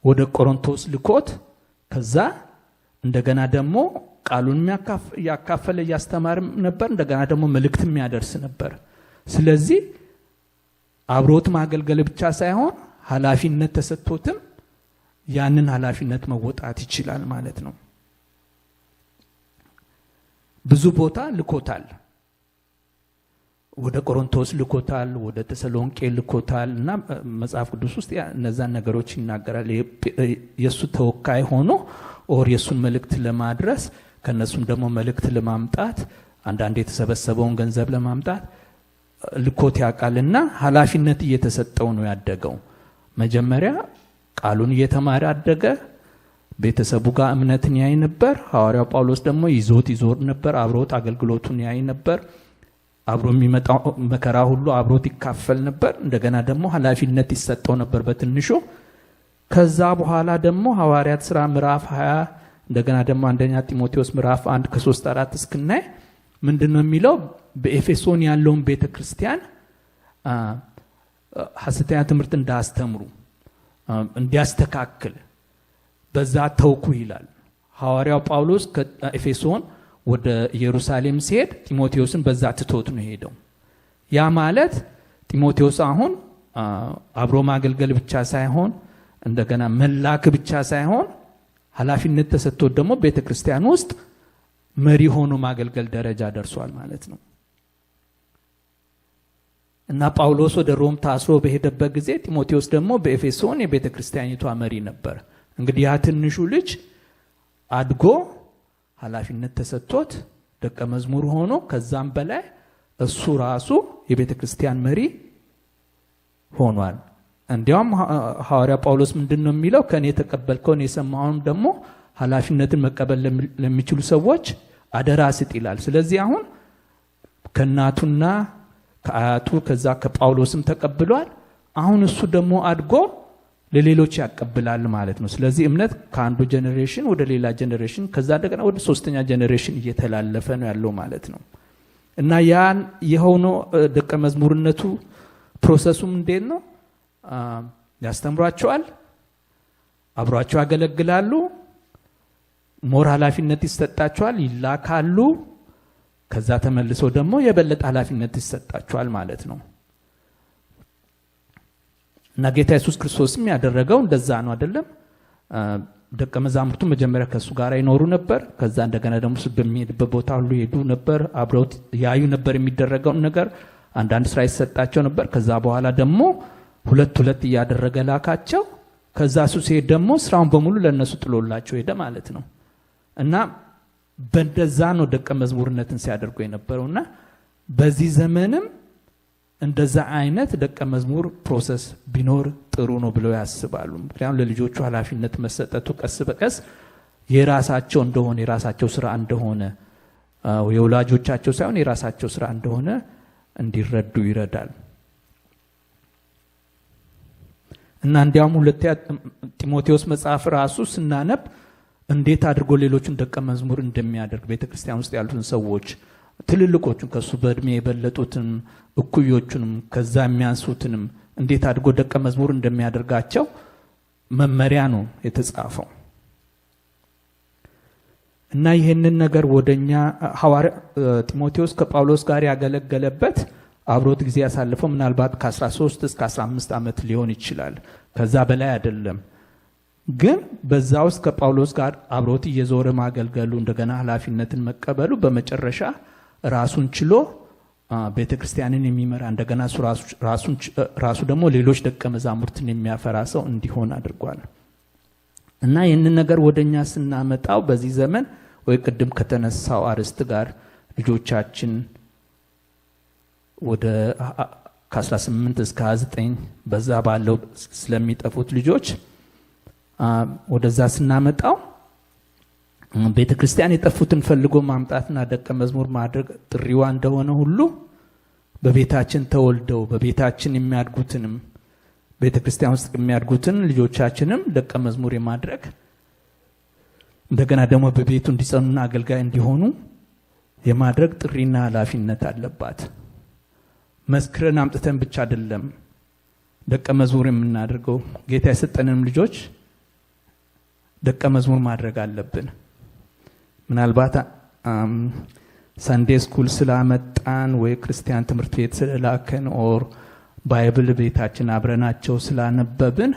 ወደ ቆሮንቶስ ልኮት ከዛ እንደገና ደግሞ ቃሉን ያካፈለ ያስተማር ነበር። እንደገና ደግሞ መልእክት የሚያደርስ ነበር። ስለዚህ አብሮት ማገልገል ብቻ ሳይሆን ኃላፊነት ተሰጥቶትም ያንን ኃላፊነት መወጣት ይችላል ማለት ነው። ብዙ ቦታ ልኮታል። ወደ ቆሮንቶስ ልኮታል፣ ወደ ተሰሎንቄ ልኮታል እና መጽሐፍ ቅዱስ ውስጥ እነዛን ነገሮች ይናገራል። የሱ ተወካይ ሆኖ ኦር የሱን መልእክት ለማድረስ ከነሱም ደግሞ መልእክት ለማምጣት አንዳንድ የተሰበሰበውን ገንዘብ ለማምጣት ልኮት ያውቃልና ኃላፊነት እየተሰጠው ነው ያደገው። መጀመሪያ ቃሉን እየተማረ አደገ። ቤተሰቡ ጋር እምነትን ያይ ነበር። ሐዋርያው ጳውሎስ ደግሞ ይዞር ነበር። አብሮት አገልግሎቱን ያይ ነበር። አብሮ የሚመጣው መከራ ሁሉ አብሮት ይካፈል ነበር። እንደገና ደግሞ ኃላፊነት ይሰጠው ነበር በትንሹ። ከዛ በኋላ ደግሞ ሐዋርያት ሥራ ምዕራፍ 20 እንደገና ደግሞ አንደኛ ጢሞቴዎስ ምዕራፍ 1 ከ3-4 እስክናይ ምንድነው የሚለው? በኤፌሶን ያለውን ቤተክርስቲያን ሐሰተኛ ትምህርት እንዳስተምሩ እንዲያስተካክል በዛ ተውኩ ይላል። ሐዋርያው ጳውሎስ ከኤፌሶን ወደ ኢየሩሳሌም ሲሄድ ጢሞቴዎስን በዛ ትቶት ነው ሄደው። ያ ማለት ጢሞቴዎስ አሁን አብሮ ማገልገል ብቻ ሳይሆን እንደገና መላክ ብቻ ሳይሆን ኃላፊነት ተሰጥቶት ደግሞ ቤተክርስቲያን ውስጥ መሪ ሆኖ ማገልገል ደረጃ ደርሷል ማለት ነው። እና ጳውሎስ ወደ ሮም ታስሮ በሄደበት ጊዜ ጢሞቴዎስ ደግሞ በኤፌሶን የቤተክርስቲያኒቷ መሪ ነበር። እንግዲህ ያ ትንሹ ልጅ አድጎ ኃላፊነት ተሰጥቶት ደቀ መዝሙር ሆኖ ከዛም በላይ እሱ ራሱ የቤተክርስቲያን መሪ ሆኗል። እንዲያውም ሐዋርያ ጳውሎስ ምንድነው የሚለው? ከኔ የተቀበልከውን የሰማውን ደግሞ ኃላፊነትን መቀበል ለሚችሉ ሰዎች አደራ ስጥ ይላል። ስለዚህ አሁን ከናቱና ከአያቱ ከዛ ከጳውሎስም ተቀብሏል። አሁን እሱ ደግሞ አድጎ ለሌሎች ያቀብላል ማለት ነው። ስለዚህ እምነት ከአንዱ ጄኔሬሽን ወደ ሌላ ጄኔሬሽን ከዛ እንደገና ወደ ሶስተኛ ጄኔሬሽን እየተላለፈ ነው ያለው ማለት ነው። እና ያን የሆነው ደቀ መዝሙርነቱ ፕሮሰሱም እንዴት ነው? ያስተምሯቸዋል፣ አብሯቸው ያገለግላሉ፣ ሞር ኃላፊነት ይሰጣቸዋል፣ ይላካሉ። ከዛ ተመልሰው ደግሞ የበለጠ ኃላፊነት ይሰጣቸዋል ማለት ነው። እና ጌታ ኢየሱስ ክርስቶስም ያደረገው እንደዛ ነው አይደለም? ደቀ መዛሙርቱ መጀመሪያ ከሱ ጋር ይኖሩ ነበር። ከዛ እንደገና ደግሞ በሚሄድበት ቦታ ሁሉ ይሄዱ ነበር። አብረውት ያዩ ነበር የሚደረገው ነገር። አንዳንድ ስራ ይሰጣቸው ነበር። ከዛ በኋላ ደግሞ ሁለት እያደረገ ላካቸው። ከዛ እሱ ሲሄድ ደግሞ ስራውን በሙሉ ለነሱ ጥሎላቸው ሄደ ማለት ነው። እና በእንደዛ ነው ደቀ መዝሙርነትን ሲያደርጉ የነበረውና በዚህ ዘመንም እንደዛ አይነት ደቀ መዝሙር ፕሮሰስ ቢኖር ጥሩ ነው ብለው ያስባሉ። ምክንያቱም ለልጆቹ ኃላፊነት መሰጠቱ ቀስ በቀስ የራሳቸው እንደሆነ የራሳቸው ስራ እንደሆነ የወላጆቻቸው ሳይሆን የራሳቸው ስራ እንደሆነ እንዲረዱ ይረዳል። እና እንዲያውም ሁለተኛ ጢሞቴዎስ መጽሐፍ ራሱ ስናነብ እንዴት አድርጎ ሌሎችን ደቀ መዝሙር እንደሚያደርግ ቤተክርስቲያን ውስጥ ያሉትን ሰዎች ትልልቆቹን ከሱ በእድሜ የበለጡትን እኩዮቹንም ከዛ የሚያንሱትንም እንዴት አድርጎ ደቀ መዝሙር እንደሚያደርጋቸው መመሪያ ነው የተጻፈው። እና ይህንን ነገር ወደኛ ሐዋርያ ጢሞቴዎስ ከጳውሎስ ጋር ያገለገለበት አብሮት ጊዜ ያሳለፈው ምናልባት ከ13 እስከ 15 ዓመት ሊሆን ይችላል። ከዛ በላይ አይደለም። ግን በዛ ውስጥ ከጳውሎስ ጋር አብሮት እየዞረ ማገልገሉ እንደገና ኃላፊነትን መቀበሉ በመጨረሻ ራሱን ችሎ ቤተክርስቲያንን የሚመራ እንደገና ራሱ ደግሞ ሌሎች ደቀ መዛሙርትን የሚያፈራ ሰው እንዲሆን አድርጓል። እና ይህንን ነገር ወደኛ ስናመጣው በዚህ ዘመን ወይ ቅድም ከተነሳው አርስት ጋር ልጆቻችን ወደ ከ18 እስከ 29 በዛ ባለው ስለሚጠፉት ልጆች ወደዛ ስናመጣው ቤተክርስቲያን የጠፉትን ፈልጎ ማምጣትና ደቀ መዝሙር ማድረግ ጥሪዋ እንደሆነ ሁሉ በቤታችን ተወልደው በቤታችን የሚያድጉትንም ቤተክርስቲያን ውስጥ የሚያድጉትን ልጆቻችንም ደቀ መዝሙር የማድረግ እንደገና ደግሞ በቤቱ እንዲጸኑና አገልጋይ እንዲሆኑ የማድረግ ጥሪና ኃላፊነት አለባት። መስክረን አምጥተን ብቻ አይደለም ደቀ መዝሙር የምናደርገው። ጌታ የሰጠንም ልጆች ደቀ መዝሙር ማድረግ አለብን። ምናልባት ሰንዴ ስኩል ስላመጣን ወይ ክርስቲያን ትምህርት ቤት ስለላከን ኦር ባይብል ቤታችን አብረናቸው ስላነበብን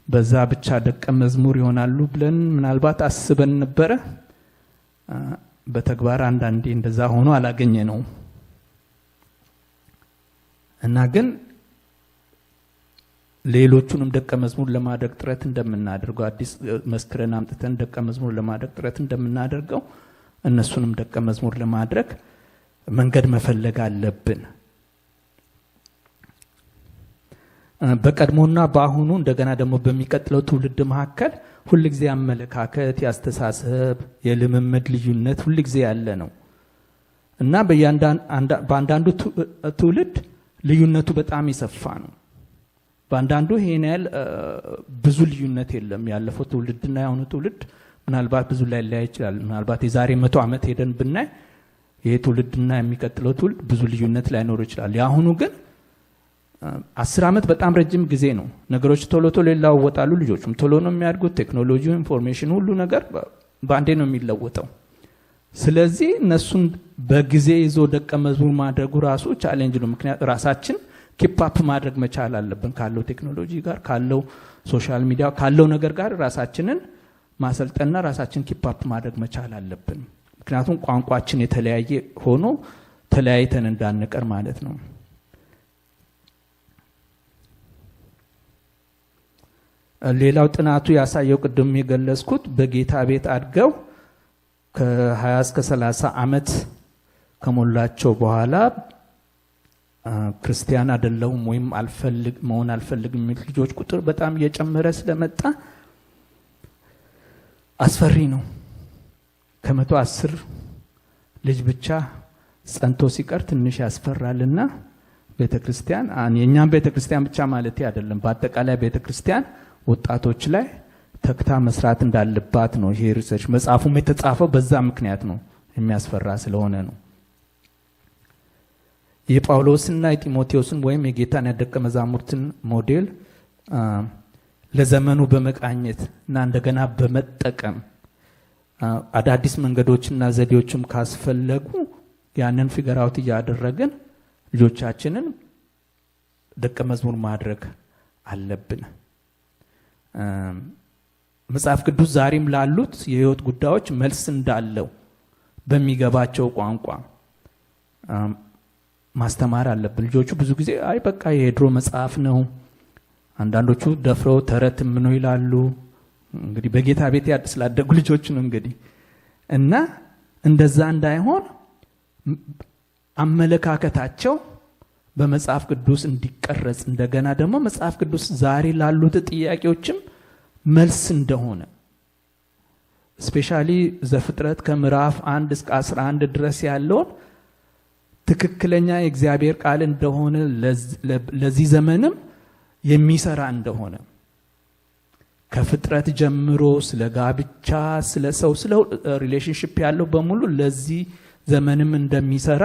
በዛ ብቻ ደቀ መዝሙር ይሆናሉ ብለን ምናልባት አስበን ነበረ። በተግባር አንዳንዴ እንደዛ ሆኖ አላገኘ ነው እና ግን ሌሎቹንም ደቀ መዝሙር ለማድረግ ጥረት እንደምናደርገው አዲስ መስክረን አምጥተን ደቀ መዝሙር ለማድረግ ጥረት እንደምናደርገው እነሱንም ደቀ መዝሙር ለማድረግ መንገድ መፈለግ አለብን። በቀድሞና በአሁኑ እንደገና ደግሞ በሚቀጥለው ትውልድ መካከል ሁልጊዜ አመለካከት፣ ያስተሳሰብ፣ የልምምድ ልዩነት ሁልጊዜ ያለ ነው እና በአንዳንዱ ትውልድ ልዩነቱ በጣም ይሰፋ ነው። በአንዳንዱ ይሄን ያህል ብዙ ልዩነት የለም። ያለፈው ትውልድና የአሁኑ ትውልድ ምናልባት ብዙ ላይ ሊያይ ይችላል። ምናልባት የዛሬ 100 ዓመት ሄደን ብናይ ይሄ ትውልድና የሚቀጥለው ትውልድ ብዙ ልዩነት ላይኖር ይችላል። የአሁኑ ግን 10 ዓመት በጣም ረጅም ጊዜ ነው። ነገሮች ቶሎ ቶሎ ይለዋወጣሉ። ልጆቹም ቶሎ ነው የሚያድጉት። ቴክኖሎጂው፣ ኢንፎርሜሽን፣ ሁሉ ነገር በአንዴ ነው የሚለወጠው። ስለዚህ እነሱን በጊዜ ይዞ ደቀ መዝሙር ማድረጉ ራሱ ቻሌንጅ ነው። ምክንያቱም ራሳችን ኪፕ አፕ ማድረግ መቻል አለብን ካለው ቴክኖሎጂ ጋር፣ ካለው ሶሻል ሚዲያ፣ ካለው ነገር ጋር ራሳችንን ማሰልጠንና ራሳችን ኪፕ አፕ ማድረግ መቻል አለብን። ምክንያቱም ቋንቋችን የተለያየ ሆኖ ተለያይተን እንዳንቀር ማለት ነው። ሌላው ጥናቱ ያሳየው ቅድም የገለጽኩት በጌታ ቤት አድገው ከ20 እስከ 30 ዓመት ከሞላቸው በኋላ ክርስቲያን አይደለሁም ወይም መሆን አልፈልግም የሚል ልጆች ቁጥር በጣም እየጨመረ ስለመጣ አስፈሪ ነው። ከ110 ልጅ ብቻ ጸንቶ ሲቀር ትንሽ ያስፈራልና ቤተክርስቲያን የኛም ቤተክርስቲያን ብቻ ማለት አይደለም፣ በአጠቃላይ ቤተክርስቲያን ወጣቶች ላይ ተክታ መስራት እንዳለባት ነው። ይሄ ሪሰርች መጽሐፉም የተጻፈው በዛ ምክንያት ነው፣ የሚያስፈራ ስለሆነ ነው። የጳውሎስና የጢሞቴዎስን ወይም የጌታን ደቀ መዛሙርትን ሞዴል ለዘመኑ በመቃኘት እና እንደገና በመጠቀም አዳዲስ መንገዶችና ዘዴዎችም ካስፈለጉ ያንን ፊገር አውት እያደረግን ልጆቻችንን ደቀ መዝሙር ማድረግ አለብን። መጽሐፍ ቅዱስ ዛሬም ላሉት የህይወት ጉዳዮች መልስ እንዳለው በሚገባቸው ቋንቋ ማስተማር አለብን። ልጆቹ ብዙ ጊዜ አይ በቃ የድሮ መጽሐፍ ነው፣ አንዳንዶቹ ደፍረው ተረት ምን ነው ይላሉ። እንግዲህ በጌታ ቤት ስላደጉ ልጆች ነው እንግዲህ እና እንደዛ እንዳይሆን አመለካከታቸው በመጽሐፍ ቅዱስ እንዲቀረጽ እንደገና ደግሞ መጽሐፍ ቅዱስ ዛሬ ላሉት ጥያቄዎችም መልስ እንደሆነ ስፔሻሊ ዘፍጥረት ከምዕራፍ 1 እስከ 11 ድረስ ያለውን ትክክለኛ የእግዚአብሔር ቃል እንደሆነ ለዚህ ዘመንም የሚሰራ እንደሆነ ከፍጥረት ጀምሮ ስለ ጋብቻ፣ ስለ ሰው፣ ስለ ሪሌሽንሺፕ ያለው በሙሉ ለዚህ ዘመንም እንደሚሰራ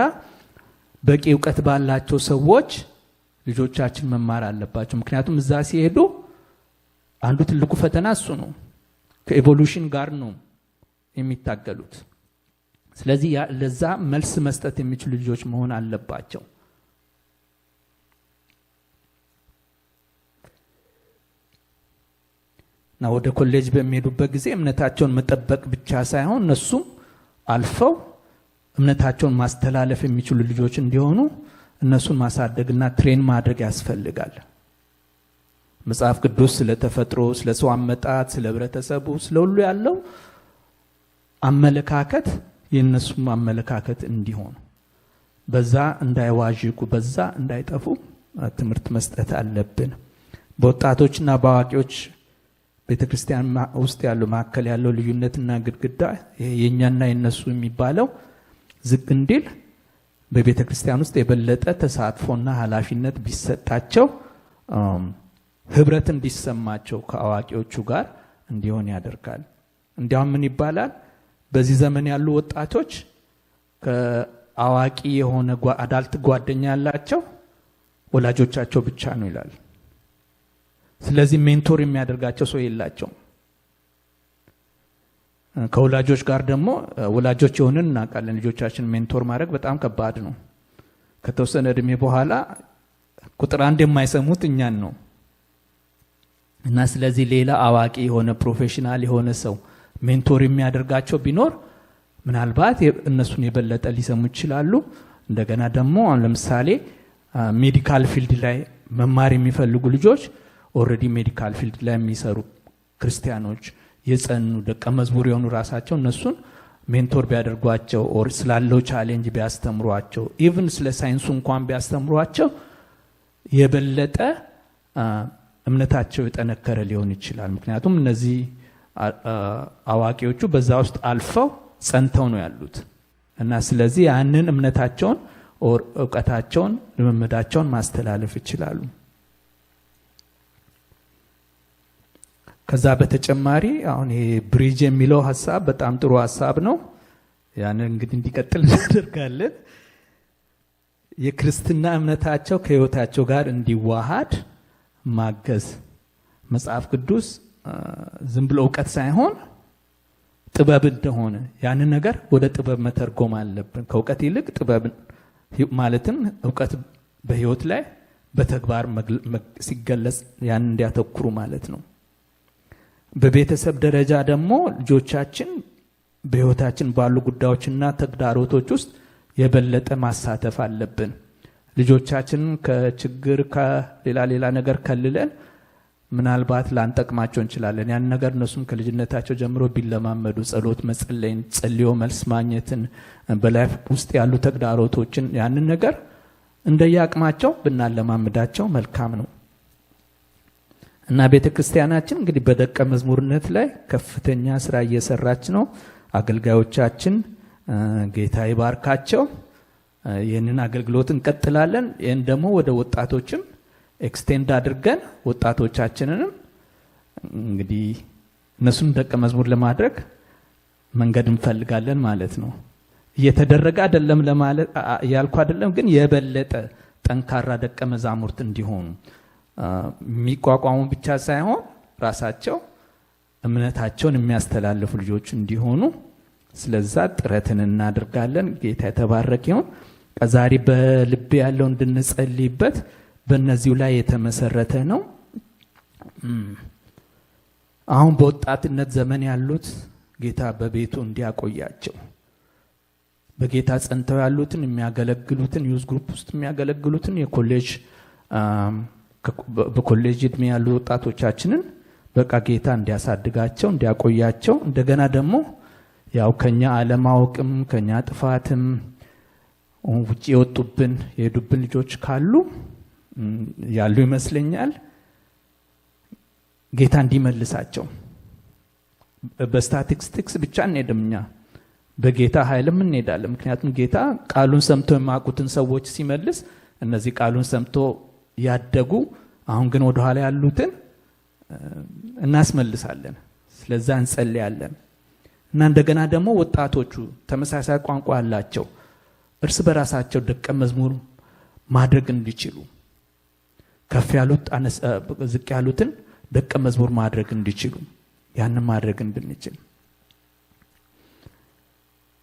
በቂ ዕውቀት ባላቸው ሰዎች ልጆቻችን መማር አለባቸው። ምክንያቱም እዛ ሲሄዱ አንዱ ትልቁ ፈተና እሱ ነው። ከኤቮሉሽን ጋር ነው የሚታገሉት። ስለዚህ ለዛ መልስ መስጠት የሚችሉ ልጆች መሆን አለባቸው። እና ወደ ኮሌጅ በሚሄዱበት ጊዜ እምነታቸውን መጠበቅ ብቻ ሳይሆን እነሱም አልፈው እምነታቸውን ማስተላለፍ የሚችሉ ልጆች እንዲሆኑ እነሱን ማሳደግና ትሬን ማድረግ ያስፈልጋል። መጽሐፍ ቅዱስ ስለ ተፈጥሮ፣ ስለ ሰው አመጣጥ፣ ስለ ህብረተሰቡ፣ ስለ ሁሉ ያለው አመለካከት የነሱም አመለካከት እንዲሆን በዛ እንዳይዋዥቁ፣ በዛ እንዳይጠፉ ትምህርት መስጠት አለብን። በወጣቶችና በአዋቂዎች ቤተክርስቲያን ውስጥ ያለው መካከል ያለው ልዩነትና ግድግዳ የኛና የነሱ የሚባለው ዝቅ እንዲል በቤተክርስቲያን ውስጥ የበለጠ ተሳትፎና ኃላፊነት ቢሰጣቸው ህብረት እንዲሰማቸው ከአዋቂዎቹ ጋር እንዲሆን ያደርጋል። እንዲያውም ምን ይባላል? በዚህ ዘመን ያሉ ወጣቶች ከአዋቂ የሆነ አዳልት ጓደኛ ያላቸው ወላጆቻቸው ብቻ ነው ይላል። ስለዚህ ሜንቶር የሚያደርጋቸው ሰው የላቸውም። ከወላጆች ጋር ደግሞ ወላጆች የሆንን እናውቃለን። ልጆቻችን ሜንቶር ማድረግ በጣም ከባድ ነው። ከተወሰነ እድሜ በኋላ ቁጥር አንድ የማይሰሙት እኛን ነው እና ስለዚህ ሌላ አዋቂ የሆነ ፕሮፌሽናል የሆነ ሰው ሜንቶር የሚያደርጋቸው ቢኖር ምናልባት እነሱን የበለጠ ሊሰሙ ይችላሉ። እንደገና ደግሞ ለምሳሌ ሜዲካል ፊልድ ላይ መማር የሚፈልጉ ልጆች ኦልሬዲ ሜዲካል ፊልድ ላይ የሚሰሩ ክርስቲያኖች የጸኑ ደቀ መዝሙር የሆኑ ራሳቸው እነሱን ሜንቶር ቢያደርጓቸው ኦር ስላለው ቻሌንጅ ቢያስተምሯቸው ኢቭን ስለ ሳይንሱ እንኳን ቢያስተምሯቸው የበለጠ እምነታቸው የጠነከረ ሊሆን ይችላል። ምክንያቱም እነዚህ አዋቂዎቹ በዛ ውስጥ አልፈው ጸንተው ነው ያሉት እና ስለዚህ ያንን እምነታቸውን ኦር ዕውቀታቸውን ልምምዳቸውን ማስተላለፍ ይችላሉ። ከዛ በተጨማሪ አሁን ይሄ ብሪጅ የሚለው ሐሳብ በጣም ጥሩ ሐሳብ ነው። ያንን እንግዲህ እንዲቀጥል እናደርጋለን። የክርስትና እምነታቸው ከህይወታቸው ጋር እንዲዋሃድ ማገዝ። መጽሐፍ ቅዱስ ዝም ብሎ ዕውቀት ሳይሆን ጥበብ እንደሆነ ያንን ነገር ወደ ጥበብ መተርጎም አለብን። ከዕውቀት ይልቅ ጥበብ ማለትም ዕውቀት በህይወት ላይ በተግባር ሲገለጽ ያንን እንዲያተኩሩ ማለት ነው። በቤተሰብ ደረጃ ደግሞ ልጆቻችን በህይወታችን ባሉ ጉዳዮችና ተግዳሮቶች ውስጥ የበለጠ ማሳተፍ አለብን። ልጆቻችንን ከችግር ከሌላ ነገር ከልለን ምናልባት ላንጠቅማቸው እንችላለን። ያን ነገር እነሱም ከልጅነታቸው ጀምሮ ቢለማመዱ ጸሎት መጸለይን፣ ጸልዮ መልስ ማግኘትን፣ በላይፍ ውስጥ ያሉ ተግዳሮቶችን ያንን ነገር እንደየአቅማቸው ብናለማምዳቸው መልካም ነው እና ቤተክርስቲያናችን እንግዲህ በደቀ መዝሙርነት ላይ ከፍተኛ ስራ እየሰራች ነው። አገልጋዮቻችን ጌታ ይባርካቸው። ይህንን አገልግሎት እንቀጥላለን። ይህን ደግሞ ወደ ወጣቶችም ኤክስቴንድ አድርገን ወጣቶቻችንንም እንግዲህ እነሱን ደቀ መዝሙር ለማድረግ መንገድ እንፈልጋለን ማለት ነው። እየተደረገ አይደለም ለማለት ያልኩ አይደለም፣ ግን የበለጠ ጠንካራ ደቀ መዛሙርት እንዲሆኑ የሚቋቋሙ ብቻ ሳይሆን ራሳቸው እምነታቸውን የሚያስተላልፉ ልጆች እንዲሆኑ ስለዛ ጥረትን እናደርጋለን። ጌታ የተባረከ ይሁን። ዛሬ በልቤ ያለው እንድንጸልይበት በእነዚሁ ላይ የተመሰረተ ነው። አሁን በወጣትነት ዘመን ያሉት ጌታ በቤቱ እንዲያቆያቸው፣ በጌታ ጸንተው ያሉትን የሚያገለግሉትን ዩዝ ግሩፕ ውስጥ የሚያገለግሉትን የኮሌጅ በኮሌጅ እድሜ ያሉ ወጣቶቻችንን በቃ ጌታ እንዲያሳድጋቸው እንዲያቆያቸው፣ እንደገና ደግሞ ያው ከኛ አለማወቅም ከኛ ጥፋትም ውጪ የወጡብን የሄዱብን ልጆች ካሉ ያሉ ይመስለኛል ጌታ እንዲመልሳቸው። በስታቲስቲክስ ብቻ እንሄድምኛ በጌታ ኃይልም እንሄዳለን። ምክንያቱም ጌታ ቃሉን ሰምቶ የማያውቁትን ሰዎች ሲመልስ እነዚህ ቃሉን ሰምቶ ያደጉ አሁን ግን ወደ ኋላ ያሉትን እናስመልሳለን። ስለዛ እንጸልያለን እና እንደገና ደግሞ ወጣቶቹ ተመሳሳይ ቋንቋ ያላቸው እርስ በራሳቸው ደቀ መዝሙር ማድረግ እንዲችሉ፣ ከፍ ያሉት ዝቅ ያሉትን ደቀ መዝሙር ማድረግ እንዲችሉ፣ ያንን ማድረግ እንድንችል፣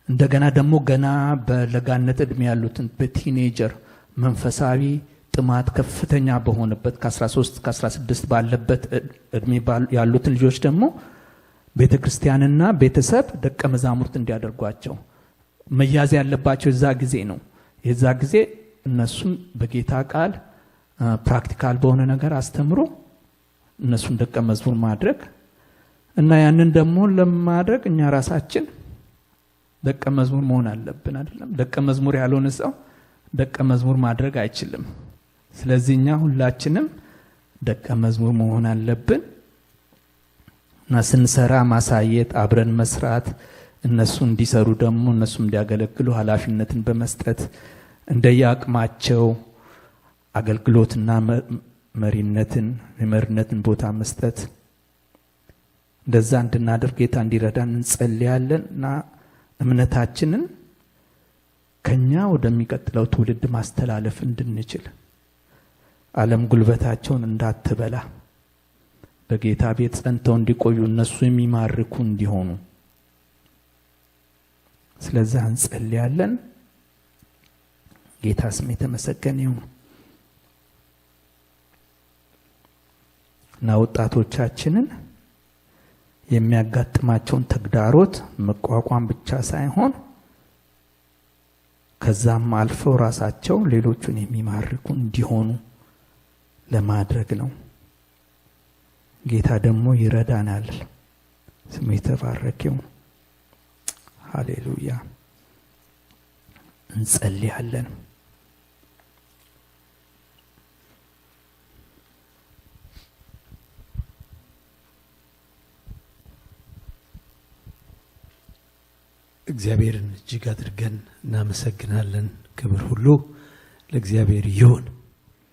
እንደገና ደግሞ ገና በለጋነት እድሜ ያሉትን በቲኔጀር መንፈሳዊ ጥማት ከፍተኛ በሆነበት ከ13 ከ16 ባለበት እድሜ ያሉትን ልጆች ደግሞ ቤተክርስቲያንና ቤተሰብ ደቀ መዛሙርት እንዲያደርጓቸው መያዝ ያለባቸው የዛ ጊዜ ነው። የዛ ጊዜ እነሱን በጌታ ቃል ፕራክቲካል በሆነ ነገር አስተምሮ እነሱን ደቀ መዝሙር ማድረግ እና ያንን ደግሞ ለማድረግ እኛ ራሳችን ደቀ መዝሙር መሆን አለብን። አይደለም ደቀ መዝሙር ያልሆነ ሰው ደቀ መዝሙር ማድረግ አይችልም። ስለዚህ እኛ ሁላችንም ደቀ መዝሙር መሆን አለብን እና ስንሰራ ማሳየት፣ አብረን መስራት፣ እነሱ እንዲሰሩ ደግሞ እነሱ እንዲያገለግሉ ኃላፊነትን በመስጠት እንደየአቅማቸው አገልግሎትና የመሪነትን ቦታ መስጠት እንደዛ እንድናደርግ ጌታ እንዲረዳን እንጸልያለንና እምነታችንን ከኛ ወደሚቀጥለው ትውልድ ማስተላለፍ እንድንችል ዓለም ጉልበታቸውን እንዳትበላ በጌታ ቤት ጸንተው እንዲቆዩ እነሱ የሚማርኩ እንዲሆኑ ስለዚህ እንጸልያለን። ጌታ ስም የተመሰገነ ይሁን። እና ወጣቶቻችንን የሚያጋጥማቸውን ተግዳሮት መቋቋም ብቻ ሳይሆን ከዛም አልፈው ራሳቸው ሌሎቹን የሚማርኩ እንዲሆኑ ለማድረግ ነው። ጌታ ደግሞ ይረዳናል። ስሙ የተባረከ ይሁን። ሃሌሉያ። እንጸልያለን። እግዚአብሔርን እጅግ አድርገን እናመሰግናለን። ክብር ሁሉ ለእግዚአብሔር ይሁን።